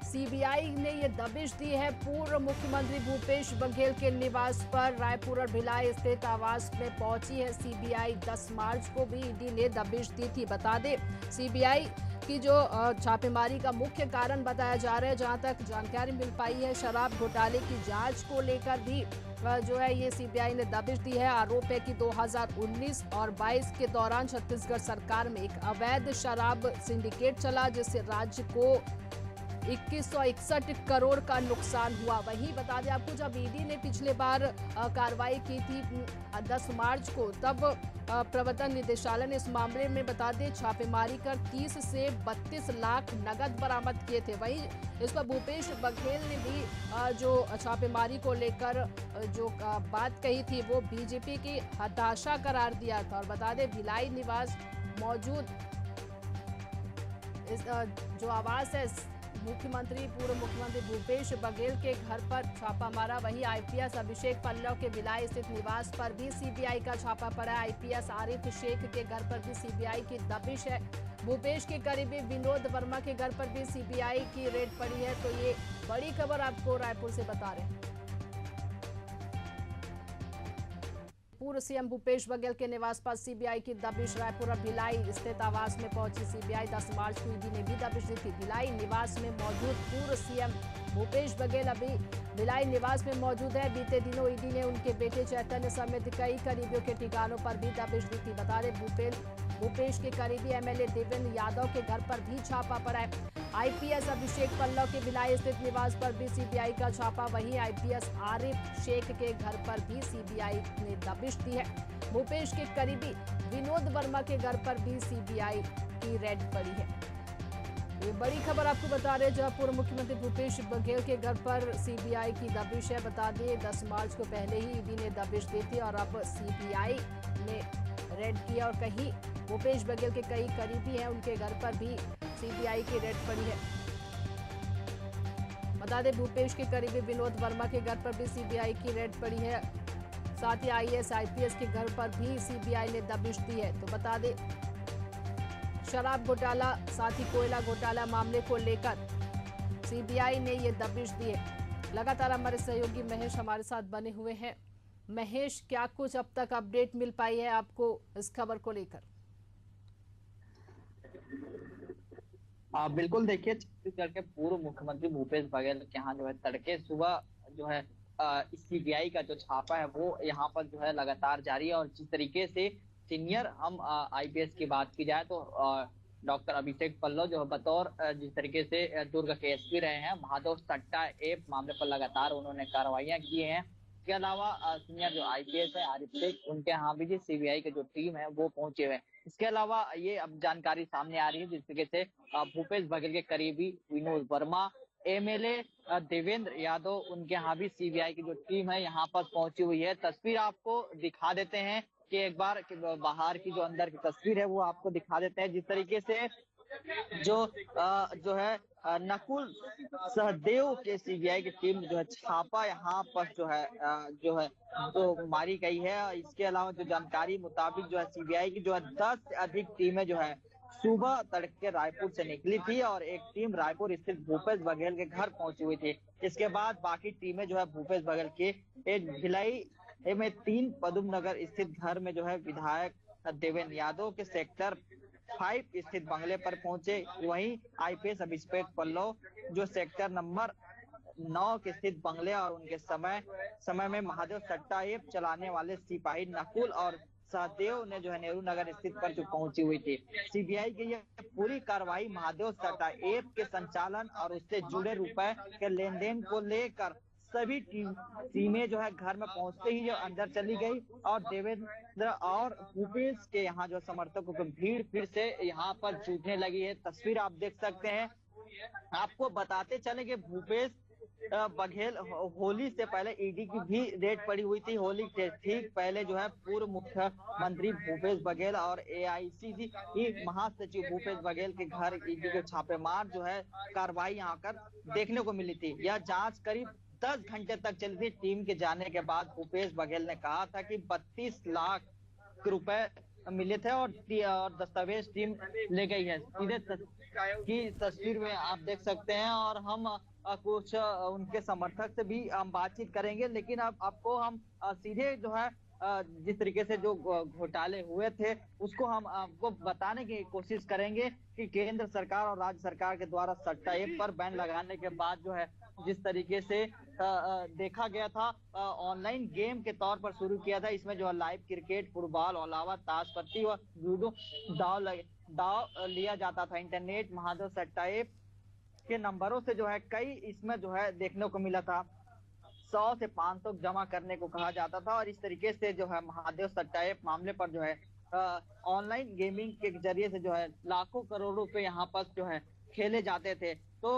सीबीआई ने ये दबिश दी है पूर्व मुख्यमंत्री भूपेश बघेल के निवास पर। रायपुर और भिलाई स्थित आवास में पहुंची है सीबीआई। 10 मार्च को भी ईडी ने दबिश दी थी। बता दें सीबीआई की जो छापेमारी का मुख्य कारण बताया जा रहा है, जहां तक जानकारी मिल पाई है, शराब घोटाले की जांच को लेकर भी जो है ये सीबीआई ने दबिश दी है। आरोप है कि 2019 और 22 के दौरान छत्तीसगढ़ सरकार में एक अवैध शराब सिंडिकेट चला, जिससे राज्य को 2161 करोड़ का नुकसान हुआ। वहीं बता दें आपको, जब ईडी ने पिछले बार कार्रवाई की थी 10 मार्च को, तब प्रवर्तन निदेशालय ने इस मामले में बता दें छापेमारी कर 30 से 32 लाख नगद बरामद किए थे। वहीं इस पर भूपेश बघेल ने भी जो छापेमारी को लेकर जो बात कही थी वो बीजेपी की हताशा करार दिया था। और बता दें भिलाई निवास मौजूद इस जो आवास है पूर्व मुख्यमंत्री भूपेश बघेल के घर पर छापा मारा। वहीं आईपीएस अभिषेक पल्लव के भिलाई स्थित निवास पर भी सीबीआई का छापा पड़ा। आईपीएस आरिफ शेख के घर पर भी सीबीआई की दबिश है। भूपेश के करीबी विनोद वर्मा के घर पर भी सीबीआई की रेड पड़ी है। तो ये बड़ी खबर आपको रायपुर से बता रहे हैं। पूर्व सीएम भूपेश बघेल के निवास पर सीबीआई की दबिश। रायपुर और भिलाई स्थित आवास में पहुंची सीबीआई। 10 मार्च को ईडी ने भी दबिश दी थी। भिलाई निवास में मौजूद पूर्व सीएम भूपेश बघेल अभी भिलाई निवास में मौजूद है। बीते दिनों ईडी ने उनके बेटे चैतन्य समेत कई करीबियों के ठिकानों पर भी दबिश दी थी। बता दें भूपेश के करीबी एमएलए देवेंद्र यादव के घर पर भी छापा पड़ा है। आईपीएस अभिषेक पल्लव के भिलाई स्थित निवास पर भी सीबीआई का छापा। वहीं आईपीएस आरिफ शेख के घर पर भी सीबीआई ने दबिश दी है। भूपेश के करीबी विनोद वर्मा के घर पर भी सीबीआई की रेड पड़ी है। ये बड़ी खबर आपको बता रहे हैं, जहां पूर्व मुख्यमंत्री भूपेश बघेल के घर पर सीबीआई की दबिश है। बता दें 10 मार्च को पहले ही ईडी ने दबिश दी थी और अब सीबीआई ने रेड किया और कहीं भूपेश बघेल के कई करीबी हैं, उनके घर पर भी सीबीआई की रेड पड़ी है। बता दें भूपेश के करीबी विनोद वर्मा के घर पर भी सीबीआई की रेड पड़ी है। साथ ही आईएएस आईपीएस के घर पर भी सीबीआई ने दबिश दी है। तो बता दें शराब घोटाला साथ ही कोयला घोटाला मामले को लेकर सीबीआई ने ये दबिश दी है। लगातार हमारे सहयोगी महेश हमारे साथ बने हुए हैं। महेश, क्या कुछ अब तक अपडेट मिल पाई है आपको इस खबर को लेकर? बिल्कुल, देखिए छत्तीसगढ़ के पूर्व मुख्यमंत्री भूपेश बघेल के यहाँ जो है तड़के सुबह जो है सीबीआई का जो छापा है वो यहाँ पर जो है लगातार जारी है। और जिस तरीके से सीनियर हम आईपीएस की बात की जाए तो डॉक्टर अभिषेक पल्लव जो बतौर जिस तरीके से दुर्ग के एसपी रहे हैं, महादेव सट्टा ऐप मामले पर लगातार उन्होंने कार्रवाइयां की हैं। इसके अलावा सीनियर जो आईपीएस है आरिफ शेख, उनके यहाँ भी जो सीबीआई की जो टीम है वो पहुंचे हुए हैं। इसके अलावा ये अब जानकारी सामने आ रही है जिस तरीके से भूपेश बघेल के करीबी विनोद वर्मा, एमएलए देवेंद्र यादव, उनके यहाँ भी सीबीआई की जो टीम है यहाँ पर पहुंची हुई है। तस्वीर आपको दिखा देते हैं कि एक बार बाहर की जो अंदर की तस्वीर है वो आपको दिखा देते हैं। जिस तरीके से जो है नकुल सहदेव के सीबीआई की टीम जो है छापा यहाँ पर जो है तो मारी गई है। इसके अलावा जो जानकारी मुताबिक जो है सीबीआई की जो है 10 से अधिक टीमें जो है सुबह तड़के रायपुर से निकली थी और एक टीम रायपुर स्थित भूपेश बघेल के घर पहुंची हुई थी। इसके बाद बाकी टीमें जो है भूपेश बघेल के एक भिलाई में 3 पदम नगर स्थित घर में जो है विधायक देवेंद्र यादव के सेक्टर 5 स्थित बंगले पर पहुंचे। वहीं आईपीएस अभिषेक पल्लव जो सेक्टर नंबर 9 के स्थित बंगले और उनके समय में महादेव सट्टा ऐप चलाने वाले सिपाही नकुल और सहदेव ने जो है नेहरू नगर स्थित पर जो पहुंची हुई थी। सीबीआई की यह पूरी कार्रवाई महादेव सट्टा ऐप के संचालन और उससे जुड़े रुपए के लेन देन को लेकर सभी टीमें जो है घर में पहुंचते ही जो अंदर चली गई और देवेंद्र और भूपेश के यहाँ जो समर्थकों की भीड़ फिर से यहाँ पर जुटने लगी है। तस्वीर आप देख सकते हैं। आपको बताते चले कि भूपेश बघेल होली से पहले ईडी की भी रेड पड़ी हुई थी। होली के ठीक पहले जो है पूर्व मुख्यमंत्री भूपेश बघेल और एआईसीसी महासचिव भूपेश बघेल के घर ईडी को छापेमार जो है कार्रवाई यहाँ कर देखने को मिली थी। यह जांच करीब 10 घंटे तक चली थी। टीम के जाने के बाद भूपेश बघेल ने कहा था कि 32 लाख रुपए मिले थे और दस्तावेज टीम ले गई है। सीधे की तस्वीर में आप देख सकते हैं और हम कुछ उनके समर्थक से भी हम बातचीत करेंगे, लेकिन अब आपको हम सीधे जो है जिस तरीके से जो घोटाले हुए थे उसको हम आपको बताने की कोशिश करेंगे कि केंद्र सरकार और राज्य सरकार के द्वारा सट्टा ऐप पर बैन लगाने के बाद जो है जिस तरीके से देखा गया था ऑनलाइन गेम के तौर पर शुरू किया था। इसमें जो है लाइव क्रिकेट, फुटबॉल, अलावा ताश पत्ती व लूडो दाव लिया जाता था। इंटरनेट महादेव सट्टा ऐप के नंबरों से जो है कई इसमें जो है देखने को मिला था। 100 से 500 जमा करने को कहा जाता था और इस तरीके से जो है महादेव सट्टा ऐप मामले पर जो है ऑनलाइन गेमिंग के जरिए से जो है लाखों करोड़ों रुपए यहाँ पर जो है खेले जाते थे। तो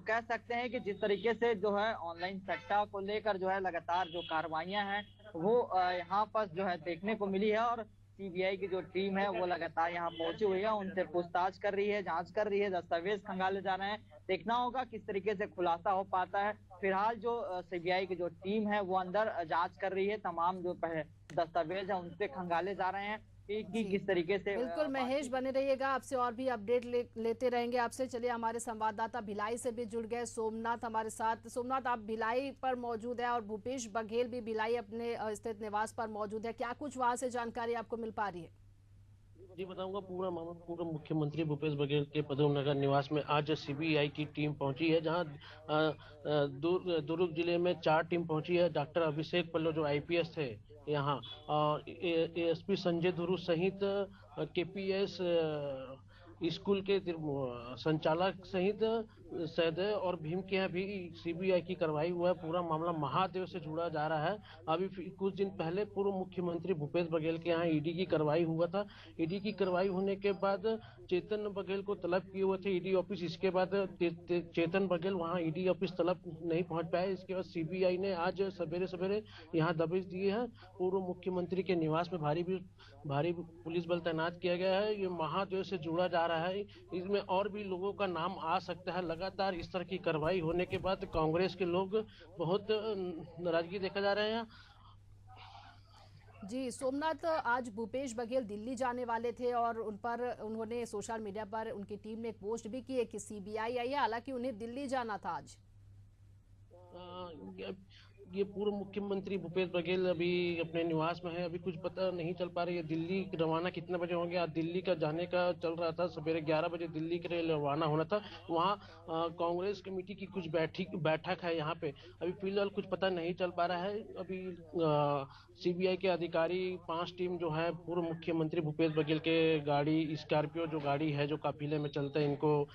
कह सकते हैं कि जिस तरीके से जो है ऑनलाइन सट्टा को लेकर जो है लगातार जो कार्रवाइयां हैं वो यहाँ पर जो है देखने को मिली है और सीबीआई की जो टीम है वो लगातार यहाँ पहुंची हुई है, उनसे पूछताछ कर रही है, जांच कर रही है, दस्तावेज खंगाले जा रहे हैं। देखना होगा किस तरीके से खुलासा हो पाता है। फिलहाल जो सीबीआई की जो टीम है वो अंदर जांच कर रही है, तमाम जो दस्तावेज है उनसे खंगाले जा रहे हैं कि किस तरीके से। बिल्कुल महेश, बने रहिएगा, आपसे और भी अपडेट लेते रहेंगे आपसे। चलिए हमारे संवाददाता भिलाई से भी जुड़ गए सोमनाथ हमारे साथ। सोमनाथ, आप भिलाई पर मौजूद है और भूपेश बघेल भी भिलाई अपने स्थित निवास पर मौजूद है, क्या कुछ वहां से जानकारी आपको मिल पा रही है? जी बताऊंगा, पूर्व मुख्यमंत्री भूपेश बघेल के पदम नगर निवास में आज सीबीआई की टीम पहुंची है, जहां दुर्ग जिले में 4 टीम पहुंची है। डॉक्टर अभिषेक पल्लव जो आईपीएस थे यहाँ और एएसपी संजय धुरु सहित केपीएस स्कूल के संचालक सहित सहदेव और भीम के यहाँ भी सीबीआई की कार्रवाई हुआ है। पूरा मामला महादेव से जुड़ा जा रहा है। अभी कुछ दिन पहले पूर्व मुख्यमंत्री भूपेश बघेल के यहाँ ईडी की कार्रवाई हुआ था। ईडी की कार्रवाई होने के बाद चेतन बघेल को तलब किए हुए थे ईडी ऑफिस। इसके बाद चेतन बघेल वहाँ ईडी ऑफिस तलब नहीं पहुंच पाए। इसके बाद सीबीआई ने आज सवेरे सवेरे यहाँ दबिश दी है। पूर्व मुख्यमंत्री के निवास में भारी पुलिस बल तैनात किया गया है। ये महादेव से जुड़ा जा रहा है। इसमें और भी लोगों का नाम आ सकता है। लगातार इस तरह की कार्रवाई होने के बाद कांग्रेस के लोग बहुत नाराजगी देखा जा रहे हैं। जी सोमनाथ, आज भूपेश बघेल दिल्ली जाने वाले थे और उन्होंने सोशल मीडिया पर उनकी टीम ने एक पोस्ट भी की है कि सीबीआई आई है, हालांकि उन्हें दिल्ली जाना था आज। ये पूर्व मुख्यमंत्री भूपेश बघेल अभी अपने निवास में है। अभी कुछ पता नहीं चल पा रही है दिल्ली रवाना कितने बजे होंगे। आज दिल्ली का जाने का चल रहा था, सवेरे 11 बजे दिल्ली के लिए रवाना होना था। वहाँ कांग्रेस कमेटी की कुछ बैठक है यहाँ पे। अभी फिलहाल कुछ पता नहीं चल पा रहा है। अभी सीबीआई के अधिकारी 5 टीम जो है पूर्व मुख्यमंत्री भूपेश बघेल के गाड़ी स्कॉर्पियो जो गाड़ी है जो काफिले में चलते हैं इनको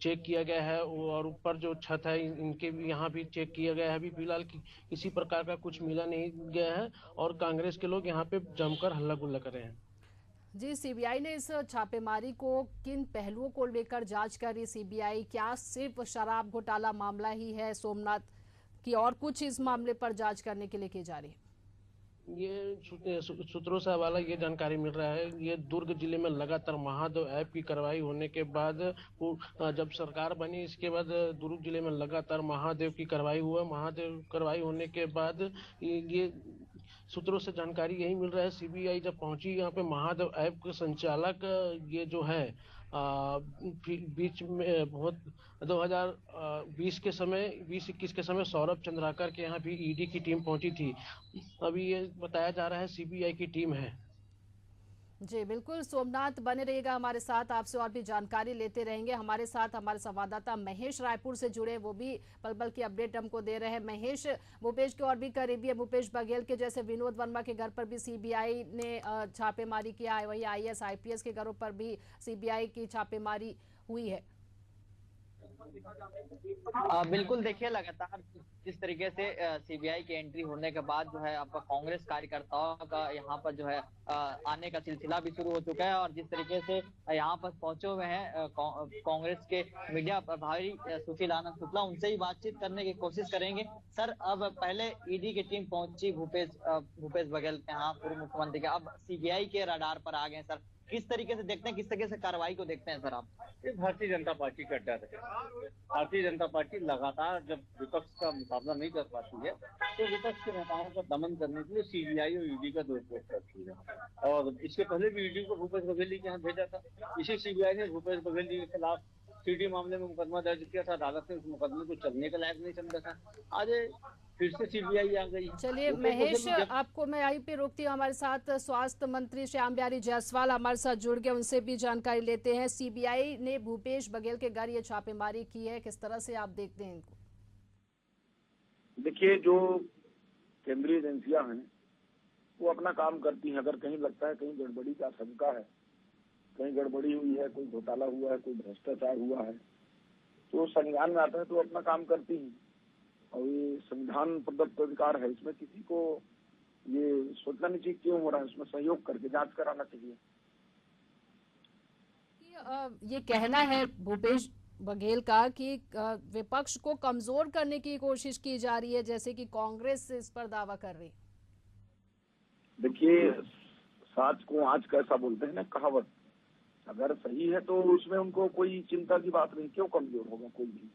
चेक किया गया है। और ऊपर जो छत है इनके भी यहाँ भी चेक किया गया है। अभी फिलहाल किसी प्रकार का कुछ मिला नहीं गया है और कांग्रेस के लोग यहाँ पे जमकर हल्ला गुल्ला कर रहे हैं। जी सीबीआई ने इस छापेमारी को किन पहलुओं को लेकर जांच कर रही सीबीआई? क्या सिर्फ शराब घोटाला मामला ही है सोमनाथ, की और कुछ इस मामले पर जांच करने के लिए की जा रही है? ये सूत्रों से हवाला ये जानकारी मिल रहा है। ये दुर्ग जिले में लगातार महादेव ऐप की कार्रवाई होने के बाद जब सरकार बनी इसके बाद दुर्ग जिले में लगातार महादेव की कार्रवाई हुआ। महादेव कार्रवाई होने के बाद ये सूत्रों से जानकारी यही मिल रहा है। सीबीआई जब पहुंची यहाँ पे महादेव ऐप के संचालक ये जो है बीच में बहुत 2020 के समय 2021 के समय सौरभ चंद्राकर के यहाँ भी ईडी की टीम पहुंची थी। अभी ये बताया जा रहा है सीबीआई की टीम है। जी बिल्कुल सोमनाथ, बने रहिएगा हमारे साथ, आपसे और भी जानकारी लेते रहेंगे। हमारे साथ हमारे संवाददाता महेश रायपुर से जुड़े, वो भी पल पल की अपडेट हमको दे रहे हैं। महेश, भूपेश के और भी करीबी है भूपेश बघेल के, जैसे विनोद वर्मा के घर पर भी सीबीआई ने छापेमारी किया है, वही IAS IPS के घरों पर भी सीबीआई की छापेमारी हुई है। बिल्कुल, देखिए लगातार जिस तरीके से सीबीआई की एंट्री होने के बाद जो है आपका कांग्रेस कार्यकर्ताओं का यहाँ पर जो है आने का सिलसिला भी शुरू हो चुका है। और जिस तरीके से यहाँ पर पहुंचे हुए हैं कांग्रेस के मीडिया प्रभारी सुशील आनंद शुक्ला, उनसे ही बातचीत करने की कोशिश करेंगे। सर, अब पहले ईडी की टीम पहुंची भूपेश बघेल के यहाँ पूर्व मुख्यमंत्री के, अब सीबीआई के रडार पर आ गए। सर, किस तरीके से देखते हैं, किस तरीके से कार्रवाई को देखते हैं सर आप? ये भारतीय जनता पार्टी का डर है। भारतीय जनता पार्टी लगातार जब विपक्ष का मुकाबला नहीं कर पाती है तो विपक्ष के नेताओं का दमन करने के लिए सीबीआई और ईडी का दुरुपयोग करती है। और इसके पहले भी ईडी को भूपेश बघेल जी के यहाँ भेजा था। इसी सीबीआई ने भूपेश बघेल जी के खिलाफ सीडी मामले में मुकदमा दर्ज किया था। अदालत ने उस मुकदमे को चलने के लायक नहीं समझा था। आज फिर से सीबीआई आ गई। चलिए महेश, आपको मैं यहीं पे रोकती हूँ। हमारे साथ स्वास्थ्य मंत्री श्याम बिहारी जायसवाल हमारे साथ जुड़ गए, उनसे भी जानकारी लेते हैं। सीबीआई ने भूपेश बघेल के घर ये छापेमारी की है, किस तरह से आप देखते हैं इनको? देखिए, जो केंद्रीय एजेंसियां हैं वो अपना काम करती हैं। अगर कहीं लगता है कहीं गड़बड़ी का आशंका है, कहीं गड़बड़ी हुई है, कोई घोटाला हुआ है, कोई भ्रष्टाचार हुआ है, तो संज्ञान में आता है तो अपना काम करती हैं। और ये संविधान प्रदत्त अधिकार है, इसमें किसी को ये सोचना नहीं चाहिए क्यों हो रहा है, इसमें सहयोग करके जांच कराना चाहिए। ये कहना है भूपेश बघेल का कि विपक्ष को कमजोर करने की कोशिश की जा रही है, जैसे कि कांग्रेस इस पर दावा कर रही। देखिए, साच को आज कैसा बोलते हैं ना, कहावत, अगर सही है तो उसमें उनको कोई चिंता की बात नहीं। क्यों कमजोर होगा कोई भी?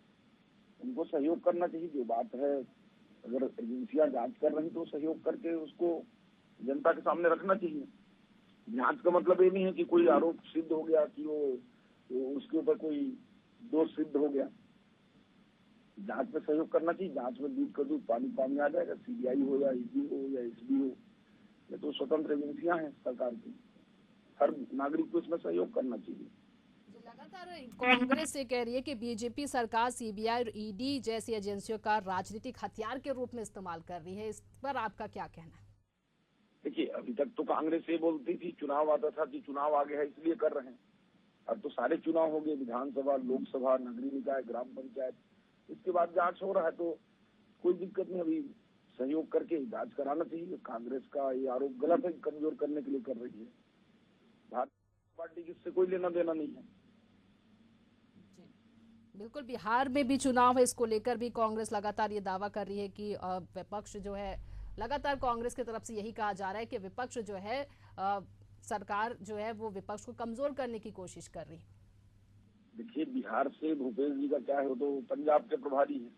उनको सहयोग करना चाहिए। जो बात है, अगर एजेंसियां जांच कर रही तो सहयोग करके उसको जनता के सामने रखना चाहिए। जांच का मतलब ये नहीं है कि कोई आरोप सिद्ध हो गया कि वो उसके ऊपर कोई दोष सिद्ध हो गया। जांच में सहयोग करना चाहिए। जांच में दूध का दूध पानी में आ जाएगा। सीबीआई हो या ईडी हो या एसबी हो, ये तो स्वतंत्र एजेंसियां हैं सरकार की। हर नागरिक को इसमें सहयोग करना चाहिए। लगातार कांग्रेस ये कह रही है कि बीजेपी सरकार सीबीआई और ईडी जैसी एजेंसियों का राजनीतिक हथियार के रूप में इस्तेमाल कर रही है, इस पर आपका क्या कहना है? देखिए, अभी तक तो कांग्रेस ये बोलती थी, चुनाव आता था कि चुनाव आ गया है इसलिए कर रहे हैं। अब तो सारे चुनाव हो गए, विधानसभा, लोकसभा, नगरीय निकाय, ग्राम पंचायत, इसके बाद जांच हो रहा है, तो कोई दिक्कत नहीं। अभी सहयोग करके जांच कराना चाहिए। कांग्रेस का ये आरोप गलत है, कमजोर करने के लिए कर रही है। भारतीय पार्टी की इससे कोई लेना देना नहीं है। बिल्कुल, बिहार में भी चुनाव है, इसको लेकर भी कांग्रेस लगातार ये दावा कर रही है कि विपक्ष जो है, लगातार कांग्रेस की तरफ से यही कहा जा रहा है कि विपक्ष जो है, सरकार जो है वो विपक्ष को कमजोर करने की कोशिश कर रही है। देखिए, बिहार से भूपेश जी का क्या है, वो तो पंजाब के प्रभारी हैं,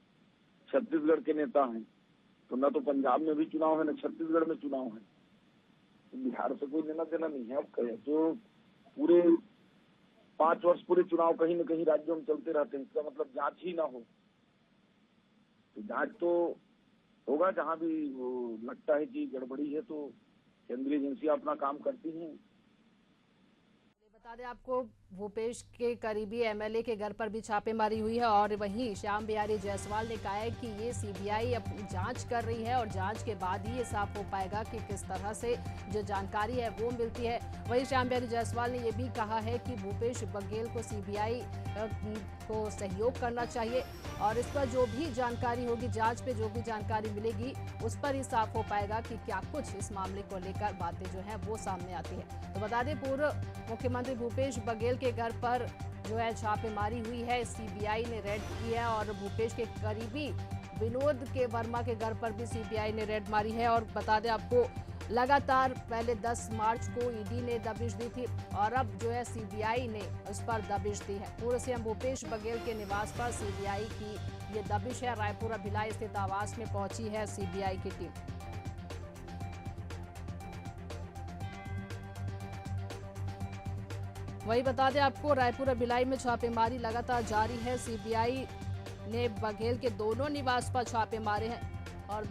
छत्तीसगढ़ के नेता हैं, तो न तो पंजाब में भी चुनाव है न छत्तीसगढ़ में चुनाव है, तो बिहार से कोई लेना देना नहीं है। अब कहे तो पूरे 5 वर्ष पूरे चुनाव कहीं न कहीं राज्यों में चलते रहते हैं, इसका मतलब जांच ही ना हो। तो जांच तो होगा, जहां भी वो लगता है कि गड़बड़ी है तो केंद्रीय एजेंसियां अपना काम करती हैं। बता दें आपको, भूपेश के करीबी एमएलए के घर पर भी छापेमारी हुई है और वहीं श्याम बिहारी जायसवाल ने कहा है कि ये सीबीआई अपनी जांच कर रही है और जांच के बाद ही ये साफ हो पाएगा कि किस तरह से जो जानकारी है वो मिलती है। वहीं श्याम बिहारी जायसवाल ने ये भी कहा है कि भूपेश बघेल को सीबीआई को सहयोग करना चाहिए और इस पर जो भी जानकारी होगी, जांच पे जो भी जानकारी मिलेगी, उस पर ही साफ हो पाएगा कि क्या कुछ इस मामले को लेकर बातें जो है वो सामने आती है। तो बता दें, पूर्व मुख्यमंत्री भूपेश बघेल के घर पर जो है छापेमारी हुई है, सीबीआई ने रेड की है और भूपेश के करीबी विनोद के वर्मा के घर पर भी सीबीआई ने रेड मारी है। और बता दें आपको, लगातार पहले 10 मार्च को ईडी ने दबिश दी थी और अब जो है सीबीआई ने उस पर दबिश दी है। पूर्व सीएम भूपेश बघेल के निवास पर सीबीआई की ये दबिश है। रायपुर भिलाई स्थित आवास में पहुंची है सीबीआई की टीम। वही बता दें आपको, रायपुर भिलाई में छापेमारी लगातार जारी है। सीबीआई ने बघेल के दोनों निवास पर छापे मारे हैं और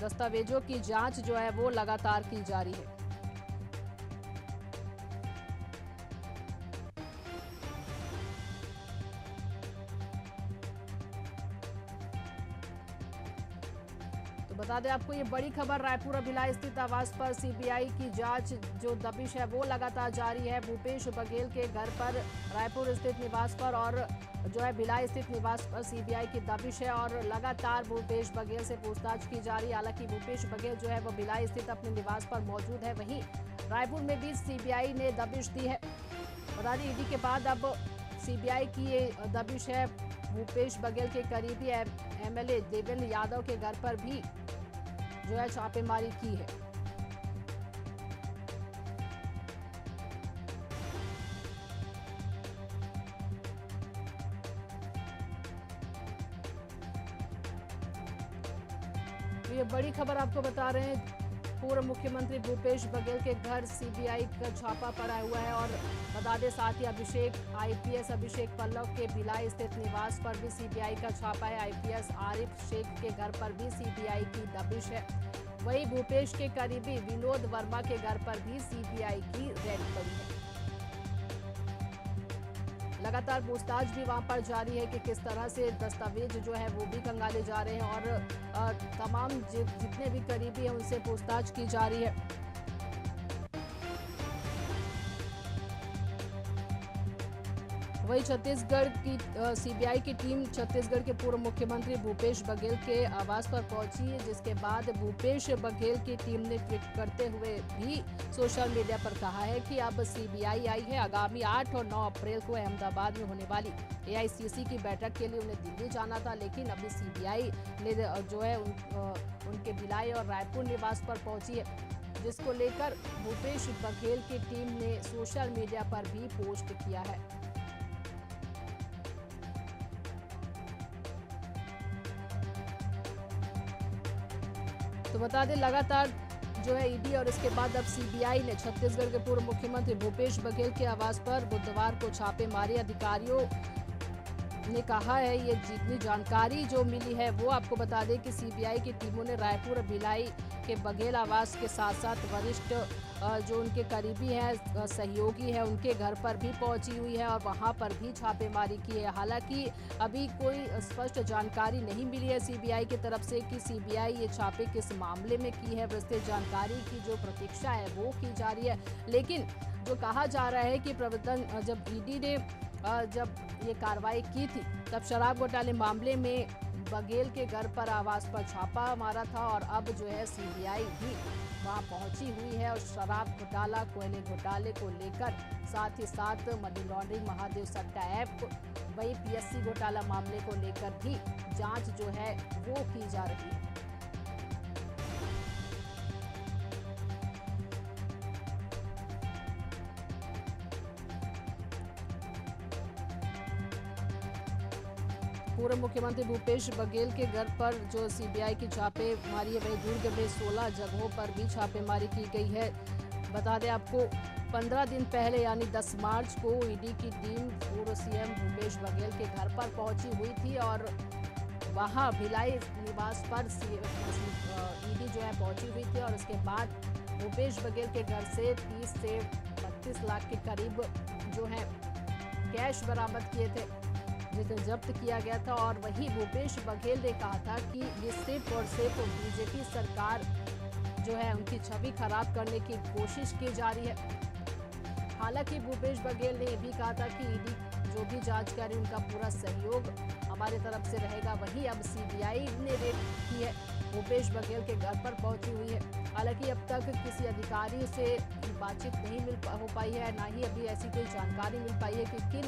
दस्तावेजों की जांच जो है वो लगातार की जा रही है। बता दें आपको, ये बड़ी खबर, रायपुर भिलाई स्थित आवास पर सीबीआई की जांच जो दबिश है वो लगातार जारी है। भूपेश बघेल के घर पर, रायपुर स्थित निवास पर और जो है भिलाई स्थित निवास पर सीबीआई की दबिश है और लगातार भूपेश बघेल से पूछताछ की जा रही है। हालांकि भूपेश बघेल जो है वो भिलाई स्थित अपने निवास पर मौजूद है, वहीं रायपुर में भी सीबीआई ने दबिश दी है। बता दें, ईडी के बाद अब सीबीआई की ये दबिश है। भूपेश बघेल के करीबी एमएलए देवेंद्र यादव के घर पर भी जो है छापेमारी की है। तो ये बड़ी खबर आपको बता रहे हैं, पूर्व मुख्यमंत्री भूपेश बघेल के घर सीबीआई का छापा पड़ा हुआ है और बता दें साथ ही आईपीएस अभिषेक पल्लव के भिलाई स्थित निवास पर भी सीबीआई का छापा है। आईपीएस आरिफ शेख के घर पर भी सीबीआई की दबिश है। वहीं भूपेश के करीबी विनोद वर्मा के घर पर भी सीबीआई की रेड पड़ी है। लगातार पूछताछ भी वहां पर जारी है कि किस तरह से दस्तावेज जो है वो भी खंगाले जा रहे हैं और तमाम जितने भी करीबी हैं उनसे पूछताछ की जा रही है। वहीं छत्तीसगढ़ की सीबीआई की टीम छत्तीसगढ़ के पूर्व मुख्यमंत्री भूपेश बघेल के आवास पर पहुंची है, जिसके बाद भूपेश बघेल की टीम ने ट्वीट करते हुए भी सोशल मीडिया पर कहा है कि अब सीबीआई आई है। आगामी 8 और 9 अप्रैल को अहमदाबाद में होने वाली एआईसीसी की बैठक के लिए उन्हें दिल्ली जाना था, लेकिन अभी सीबीआई ने जो है उनके भिलाई और रायपुर निवास पर पहुंची है, जिसको लेकर भूपेश बघेल की टीम ने सोशल मीडिया पर भी पोस्ट किया है। तो बता दें, लगातार जो है ईडी और इसके बाद अब सीबीआई ने छत्तीसगढ़ के पूर्व मुख्यमंत्री भूपेश बघेल के आवास पर बुधवार को छापे मारे। अधिकारियों ने कहा है, ये जितनी जानकारी जो मिली है वो आपको बता दें कि सीबीआई की टीमों ने रायपुर भिलाई के बघेल आवास के साथ साथ वरिष्ठ जो उनके करीबी हैं, सहयोगी हैं, उनके घर पर भी पहुंची हुई है और वहां पर भी छापेमारी की है। हालांकि अभी कोई स्पष्ट जानकारी नहीं मिली है सीबीआई की तरफ से कि सीबीआई ये छापे किस मामले में की है। विस्तृत जानकारी की जो प्रतीक्षा है वो की जा रही है, लेकिन जो कहा जा रहा है कि प्रवर्तन जब ईडी ने जब ये कार्रवाई की थी तब शराब घोटाले मामले में बघेल के घर पर आवास पर छापा मारा था और अब जो है सीबीआई भी वहां पहुंची हुई है और शराब घोटाला, कोयले घोटाले को लेकर साथ ही साथ मनी लॉन्ड्रिंग, महादेव सट्टा ऐप, वही पीएससी घोटाला मामले को लेकर भी जांच जो है वो की जा रही है। पूर्व मुख्यमंत्री भूपेश बघेल के घर पर जो सीबीआई की छापेमारी है, वही दुर्ग में 16 जगहों पर भी छापेमारी की गई है। बता दें आपको 15 दिन पहले यानी 10 मार्च को ईडी की टीम पूर्व सीएम भूपेश बघेल के घर पर पहुंची हुई थी और वहां भिलाई निवास पर ईडी जो है पहुंची हुई थी और उसके बाद भूपेश बघेल के घर से 30 से 32 लाख के करीब जो है कैश बरामद किए थे, जिसे जब्त किया गया था। और वही भूपेश बघेल ने कहा था कि ये सिर्फ और सिर्फ बीजेपी सरकार जो है उनकी छवि खराब करने की कोशिश की जा रही है। हालांकि भूपेश बघेल ने यह भी कहा था कि ईडी जो भी जांच करे उनका पूरा सहयोग हमारे तरफ से रहेगा। वही अब सीबीआई ने रेड की है, भूपेश बघेल के घर पर पहुंची हुई है। हालांकि अब तक किसी अधिकारी से बातचीत नहीं हो पाई है, ना ही अभी ऐसी कोई जानकारी मिल पाई है कि किन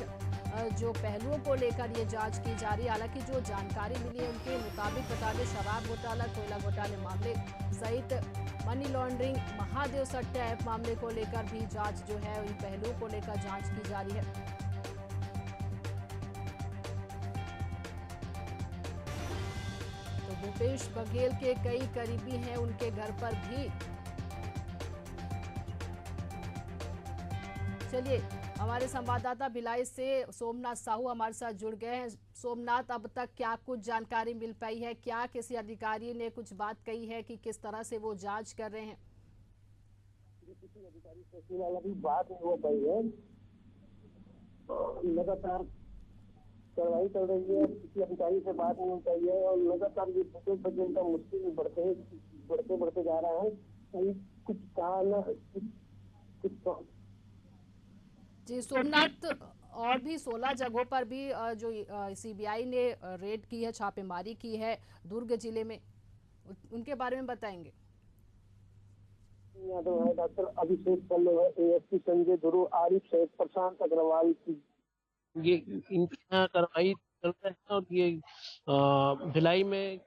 जो पहलुओं को लेकर ये जांच की जा रही है। हालांकि जो जानकारी मिली है उनके मुताबिक बता दें, शराब घोटाला, कोयला घोटाले मामले सहित मनी लॉन्ड्रिंग, महादेव सट्टा ऐप मामले को लेकर भी जांच जो है उन पहलुओं को लेकर जांच की जा रही है। तो भूपेश बघेल के कई करीबी हैं, उनके घर पर भी। चलिए, हमारे संवाददाता भिलाई से सोमनाथ साहू हमारे साथ जुड़ गए हैं। सोमनाथ, अब तक क्या कुछ जानकारी मिल पाई है? क्या किसी अधिकारी ने कुछ बात कही है कि किस तरह से वो जांच कर रहे हैं? किसी अधिकारी से फिलहाल अभी बात नहीं हो पाई है, लगातार कार्रवाई चल रही है, किसी अधिकारी से बात नहीं हो पाई है और लगातार ये भूपेश बघेल का मुश्किल बढ़ते जा रहा है। कहीं कुछ कहा न कुछ जी सोमनाथ, और भी 16 जगहों पर भी जो सीबीआई ने रेड की है, छापेमारी की है दुर्ग जिले में, उनके बारे में बताएंगे। यादव है, डॉक्टर अभिषेक पल्लव है, एएसपी संजय ध्रुव, आरिफ शेख, प्रशांत अग्रवाल की ये इनकी कार्रवाई चल रही है। और ये भिलाई में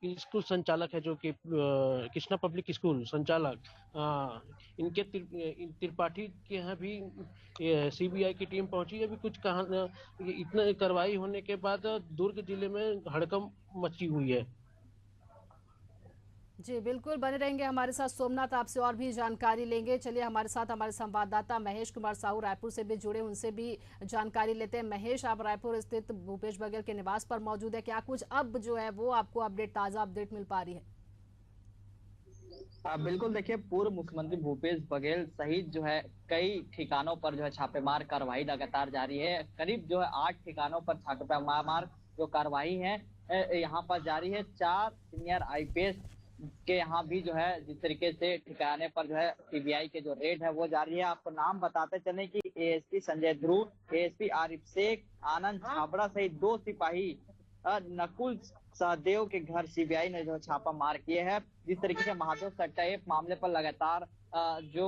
स्कूल संचालक है जो कि कृष्णा पब्लिक स्कूल संचालक, इनके त्रिपाठी के यहाँ भी सीबीआई की टीम पहुंची। अभी कुछ कहा इतना कार्रवाई होने के बाद दुर्ग जिले में हड़कंप मची हुई है। जी बिल्कुल, बने रहेंगे हमारे साथ सोमनाथ, आपसे और भी जानकारी लेंगे। चलिए, हमारे साथ हमारे संवाददाता महेश कुमार साहू रायपुर से भी जुड़े, उनसे भी जानकारी लेते हैं। महेश, आप रायपुर स्थित भूपेश बघेल के निवास पर मौजूद है, क्या कुछ अब जो है वो आपको ताजा अपडेट मिल पा रही है? बिल्कुल, देखिए, पूर्व मुख्यमंत्री भूपेश बघेल सहित जो है कई ठिकानों पर जो है छापेमार कार्रवाई लगातार जारी है। करीब जो है 8 ठिकानों पर छापेमार जो कार्रवाई है यहाँ पर जारी है। 4 सीनियर आईपीएस के यहाँ भी जो है जिस तरीके से ठिकाने पर जो है सीबीआई के जो रेड है वो जारी है। आपको नाम बताते चले कि एएसपी संजय ध्रुव, एएसपी आरिफ शेख, आनंद छाबड़ा सहित 2 सिपाही नकुल सहदेव के घर सीबीआई ने जो छापा मार किए हैं। जिस तरीके से महादेव सट्टा ऐप मामले पर लगातार जो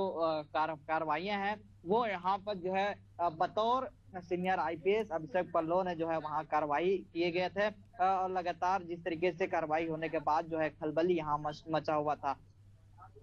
कार्रवाइयां हैं वो यहाँ पर जो है बतौर सीनियर आईपीएस अभिषेक पल्लव ने जो है वहाँ कार्रवाई किए गए थे और लगातार जिस तरीके से कार्रवाई होने के बाद जो है खलबली यहाँ मचा हुआ था।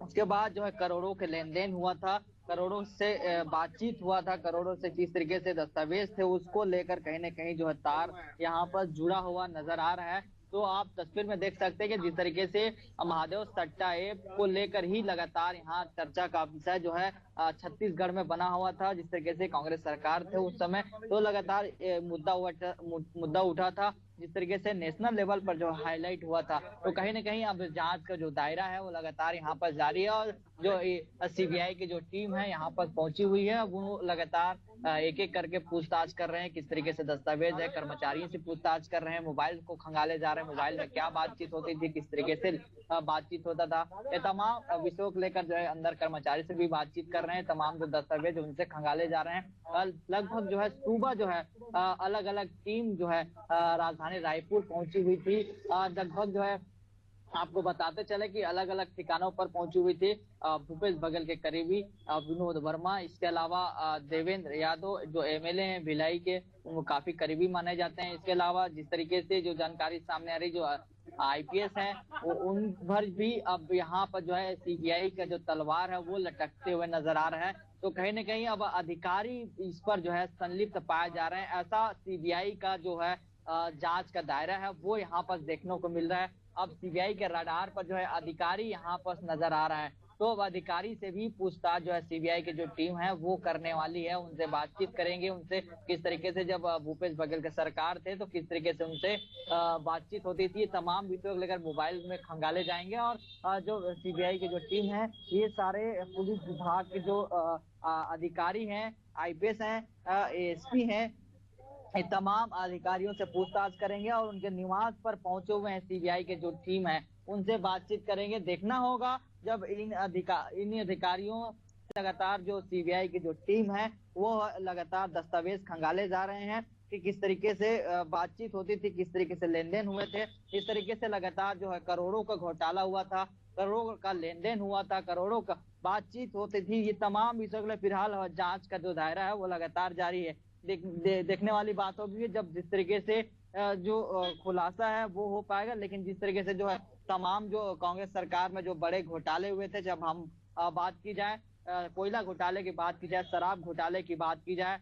उसके बाद जो है करोड़ों के लेन देन हुआ था, करोड़ों से बातचीत हुआ था, करोड़ों से जिस तरीके से दस्तावेज थे उसको लेकर कहीं न कहीं जो है तार यहाँ पर जुड़ा हुआ नजर आ रहा है। तो आप तस्वीर में देख सकते हैं कि जिस तरीके से महादेव सट्टा ऐप को लेकर ही लगातार यहाँ चर्चा का विषय जो है छत्तीसगढ़ में बना हुआ था, जिस तरीके से कांग्रेस सरकार थे उस समय, तो लगातार मुद्दा उठा था, जिस तरीके से नेशनल लेवल पर जो हाईलाइट हुआ था। तो कहीं ना कहीं अब जांच का जो दायरा है वो लगातार यहाँ पर जारी है, और जो सीबीआई की जो टीम है यहाँ पर पहुंची हुई है, वो लगातार एक एक करके पूछताछ कर रहे हैं, किस तरीके से दस्तावेज है, कर्मचारियों से पूछताछ कर रहे हैं, मोबाइल को खंगाले जा रहे हैं, मोबाइल में क्या बातचीत होती थी, किस तरीके से बातचीत होता था, ये तमाम विषयों को लेकर जो है अंदर कर्मचारी से भी बातचीत कर रहे हैं, तमाम जो दस्तावेज उनसे खंगाले जा रहे हैं। लगभग जो है सुबह जो है अलग अलग टीम जो है राजधानी रायपुर पहुंची हुई थी। लगभग जो है आपको बताते चले कि अलग अलग ठिकानों पर पहुंची हुई थी भूपेश बघेल के करीबी विनोद वर्मा, इसके अलावा देवेंद्र यादव जो एमएलए हैं भिलाई के, वो काफी करीबी माने जाते हैं। इसके अलावा जिस तरीके से जो जानकारी सामने आ रही, जो आईपीएस हैं वो उन पर भी अब यहाँ पर जो है सीबीआई का जो तलवार है वो लटकते हुए नजर आ रहा है। तो कहीं ना कहीं अब अधिकारी इस पर जो है संलिप्त पाए जा रहे हैं, ऐसा सीबीआई का जो है जांच का दायरा है वो यहाँ पर देखने को मिल रहा है। अब सीबीआई के रडार पर जो है अधिकारी यहाँ पर नजर आ रहा है, तो अब अधिकारी से भी पूछताछ जो है सीबीआई की जो टीम है वो करने वाली है, उनसे बातचीत करेंगे, उनसे किस तरीके से जब भूपेश बघेल के सरकार थे तो किस तरीके से उनसे बातचीत होती थी, तमाम विषयों को लेकर मोबाइल में खंगाले जाएंगे। और जो सीबीआई की जो टीम है ये सारे पुलिस विभाग के जो अधिकारी हैं, आईपीएस हैं, एएसपी हैं, ये तमाम अधिकारियों से पूछताछ करेंगे और उनके निवास पर पहुंचे हुए हैं सीबीआई के जो टीम है उनसे बातचीत करेंगे। देखना होगा जब इन अधिकारियों लगातार जो सीबीआई की जो टीम है वो लगातार दस्तावेज खंगाले जा रहे हैं कि किस तरीके से बातचीत होती थी, किस तरीके से लेन देन हुए थे, इस तरीके से लगातार जो है करोड़ों का घोटाला हुआ था, करोड़ों का लेन देन हुआ था, करोड़ों का बातचीत होती थी। ये तमाम विषयों के फिलहाल जांच का जो दायरा है वो लगातार जारी है। देखने वाली बात होगी जब जिस तरीके से जो खुलासा है वो हो पाएगा, लेकिन जिस तरीके से जो है तमाम जो कांग्रेस सरकार में जो बड़े घोटाले हुए थे, जब हम बात की जाए कोयला घोटाले की बात की जाए, शराब घोटाले की बात की जाए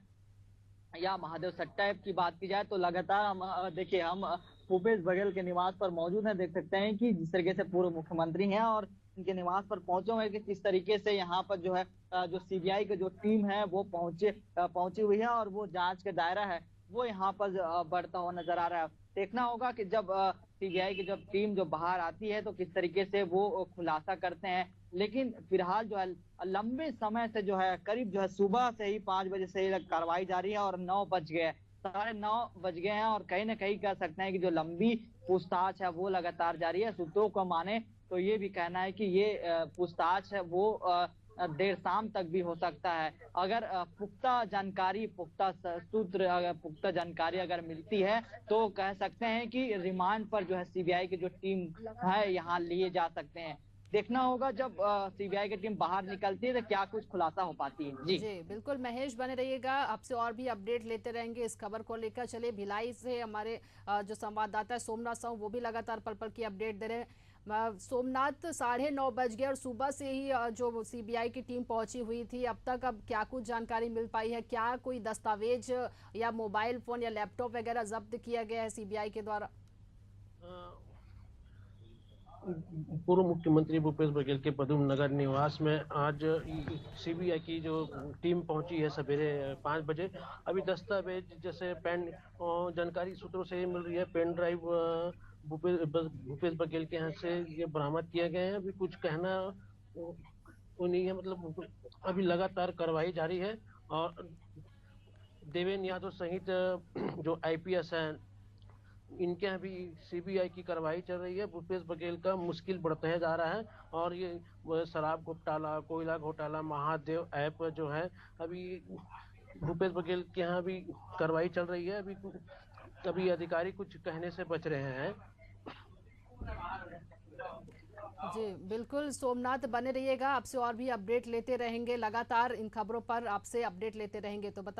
या महादेव सट्टा की बात की जाए, तो लगातार हम देखिए हम भूपेश बघेल के निवास पर मौजूद हैं। देख सकते हैं कि जिस तरीके से पूर्व मुख्यमंत्री हैं और इनके निवास पर पहुंचे हुए कि किस तरीके से यहाँ पर जो है जो सीबीआई की जो टीम है वो पहुंची हुई है और वो जांच का दायरा है वो यहाँ पर बढ़ता हुआ नजर आ रहा है। देखना होगा कि जब सीबीआई की जब टीम जो बाहर आती है तो किस तरीके से वो खुलासा करते हैं। लेकिन फिलहाल जो है लंबे समय से जो है करीब जो है सुबह से ही 5 बजे से ही कार्रवाई जारी है और 9 बज गए, 9:30 बज गए हैं और कहीं ना कहीं कह सकते हैं कि जो लंबी पूछताछ है वो लगातार जारी है। सूत्रों को माने तो ये भी कहना है कि ये पूछताछ है वो देर शाम तक भी हो सकता है। अगर पुख्ता जानकारी, पुख्ता सूत्र, अगर पुख्ता जानकारी अगर मिलती है तो कह सकते हैं कि रिमांड पर जो है सीबीआई की जो टीम है यहाँ लिए जा सकते हैं। देखना होगा जब सीबीआई की टीम बाहर निकलती है तो क्या कुछ खुलासा हो पाती है। जी बिल्कुल महेश बने रहिएगा, आपसे और भी अपडेट लेते रहेंगे इस खबर को लेकर। चलिए भिलाई से हमारे जो संवाददाता है सोमनाथ साहू वो भी लगातार पल पल की अपडेट दे रहे हैं। सोमनाथ 9:30 बज गए और सुबह से ही जो सीबीआई की टीम पहुंची हुई थी, अब तक अब क्या कुछ जानकारी मिल पाई है? क्या कोई दस्तावेज या मोबाइल फोन या लैपटॉप वगैरह जब्त किया गया है सीबीआई के द्वारा? पूर्व मुख्यमंत्री भूपेश बघेल के पदम नगर निवास में आज सीबीआई की जो टीम पहुंची है सवेरे 5 बजे। अभी दस्तावेज जैसे पेन जानकारी सूत्रों से मिल रही है, पेन ड्राइव भूपेश बघेल के यहाँ से ये बरामद किए गए हैं। अभी कुछ कहना वो नहीं है, मतलब अभी लगातार कार्रवाई जारी है और देवेंद्र यादव सहित जो आईपीएस हैं इनके यहाँ भी सीबीआई की कार्रवाई चल रही है। भूपेश बघेल का मुश्किल बढ़ता जा रहा है और ये शराब घोटाला, कोयला घोटाला, महादेव ऐप जो है अभी भूपेश बघेल के यहाँ भी कार्रवाई चल रही है। अभी अधिकारी कुछ कहने से बच रहे हैं। जी बिल्कुल सोमनाथ बने रहिएगा, आपसे और भी अपडेट लेते रहेंगे, लगातार इन खबरों पर आपसे अपडेट लेते रहेंगे। तो बता